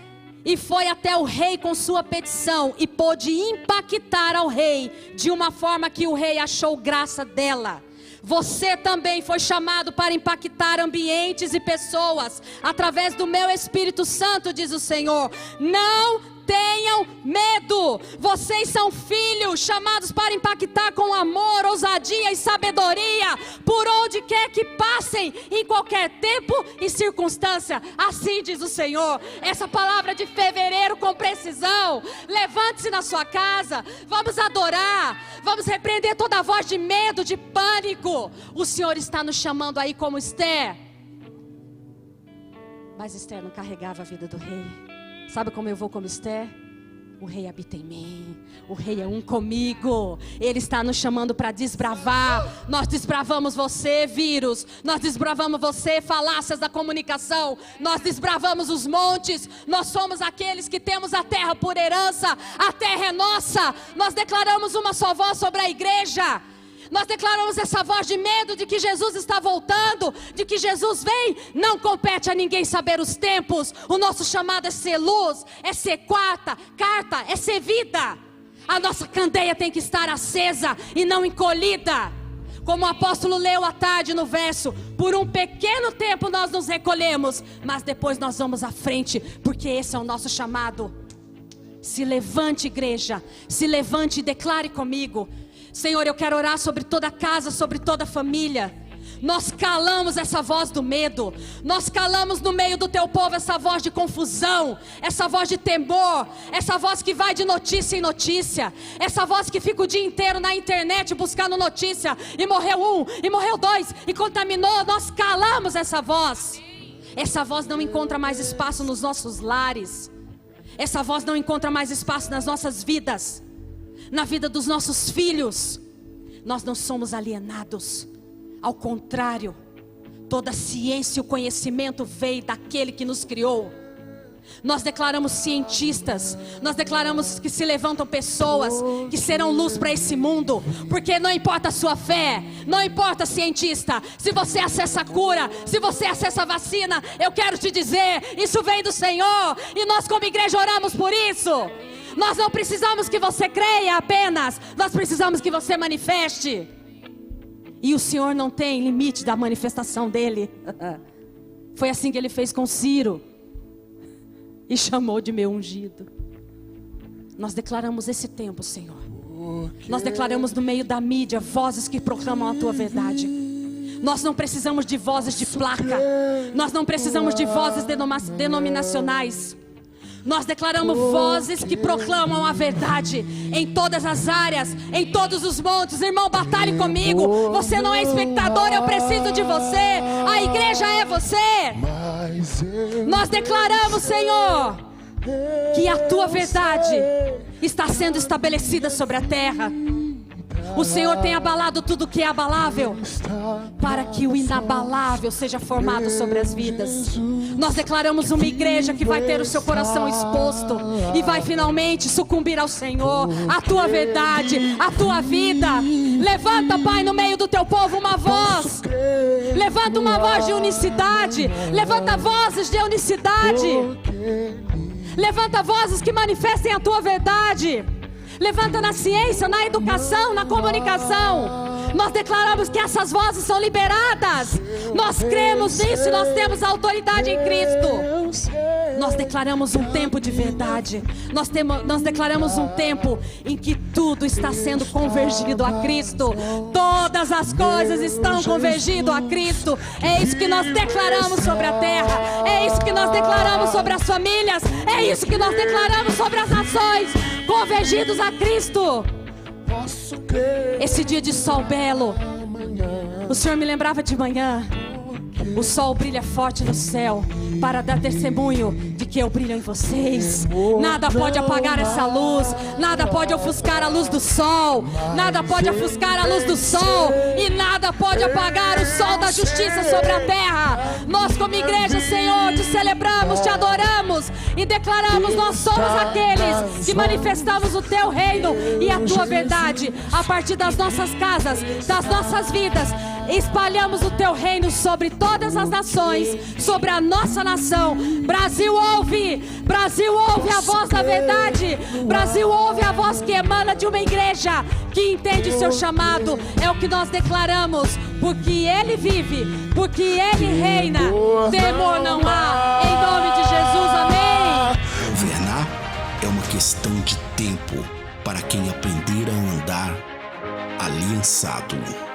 e foi até o rei com sua petição e pôde impactar ao rei de uma forma que o rei achou graça dela. Você também foi chamado para impactar ambientes e pessoas através do meu Espírito Santo, diz o Senhor. Não tenham medo. Vocês são filhos chamados para impactar com amor, ousadia e sabedoria por onde quer que passem, em qualquer tempo e circunstância. Assim diz o Senhor. Essa palavra de fevereiro com precisão. Levante-se na sua casa. Vamos adorar. Vamos repreender toda a voz de medo, de pânico. O Senhor está nos chamando aí como Esther. Mas Esther não carregava a vida do rei. Sabe como eu vou como Esther? O rei habita em mim. O rei é um comigo. Ele está nos chamando para desbravar. Nós desbravamos você, vírus. Nós desbravamos você, falácias da comunicação. Nós desbravamos os montes. Nós somos aqueles que temos a terra por herança. A terra é nossa. Nós declaramos uma só voz sobre a igreja. Nós declaramos essa voz de medo de que Jesus está voltando, de que Jesus vem. Não compete a ninguém saber os tempos. O nosso chamado é ser luz, é ser carta, é ser vida. A nossa candeia tem que estar acesa e não encolhida. Como o apóstolo leu à tarde no verso, por um pequeno tempo nós nos recolhemos, mas depois nós vamos à frente, porque esse é o nosso chamado. Se levante, igreja, se levante e declare comigo. Senhor, eu quero orar sobre toda a casa, sobre toda a família. Nós calamos essa voz do medo. Nós calamos no meio do teu povo essa voz de confusão, essa voz de temor, essa voz que vai de notícia em notícia, essa voz que fica o dia inteiro na internet buscando notícia, e morreu um, e morreu dois, e contaminou. Nós calamos essa voz. Essa voz não encontra mais espaço nos nossos lares. Essa voz não encontra mais espaço nas nossas vidas, na vida dos nossos filhos. Nós não somos alienados. Ao contrário, toda a ciência e o conhecimento veio daquele que nos criou. Nós declaramos cientistas, nós declaramos que se levantam pessoas que serão luz para esse mundo. Porque não importa a sua fé, não importa cientista, se você acessa a cura, se você acessa a vacina, eu quero te dizer, isso vem do Senhor. E nós como igreja oramos por isso. Nós não precisamos que você creia apenas, nós precisamos que você manifeste. E o Senhor não tem limite da manifestação dele. Foi assim que ele fez com Ciro. E chamou de meu ungido. Nós declaramos esse tempo, Senhor. Nós declaramos no meio da mídia vozes que proclamam a tua verdade. Nós não precisamos de vozes de placa. Nós não precisamos de vozes denominacionais. Nós declaramos vozes que proclamam a verdade em todas as áreas, em todos os montes. Irmão, batalhe comigo. Você não é espectador, eu preciso de você. A igreja é você. Nós declaramos, Senhor, que a tua verdade está sendo estabelecida sobre a terra. O Senhor tem abalado tudo que é abalável, para que o inabalável seja formado sobre as vidas. Nós declaramos uma igreja que vai ter o seu coração exposto e vai finalmente sucumbir ao Senhor, a tua verdade, a tua vida. Levanta, Pai, no meio do teu povo uma voz. Levanta uma voz de unicidade. Levanta vozes de unicidade. Levanta vozes que manifestem a tua verdade. Levanta na ciência, na educação, na comunicação. Nós declaramos que essas vozes são liberadas. Nós cremos nisso e nós temos autoridade em Cristo. Nós declaramos um tempo de verdade. Nós declaramos um tempo em que tudo está sendo convergido a Cristo. Todas as coisas estão convergindo a Cristo. É isso que nós declaramos sobre a terra. É isso que nós declaramos sobre as famílias. É isso que nós declaramos sobre as nações. Convergidos a Cristo. Esse dia de sol belo, o Senhor me lembrava de manhã. O sol brilha forte no céu para dar testemunho de que eu brilho em vocês. Nada pode apagar essa luz, nada pode ofuscar a luz do sol, nada pode ofuscar a luz do sol, e nada pode apagar o sol da justiça sobre a terra. Nós como igreja, Senhor, te celebramos, te adoramos e declaramos: nós somos aqueles que manifestamos o teu reino e a tua verdade a partir das nossas casas, das nossas vidas. Espalhamos o teu reino sobre todas as nações, sobre a nossa nação. Brasil ouve! Brasil ouve a voz da verdade. Brasil ouve a voz que emana de uma igreja que entende o seu chamado. É o que nós declaramos, porque Ele vive, porque Ele reina. Temor não há, em nome de Jesus, amém. Governar é uma questão de tempo para quem aprender a andar aliançado.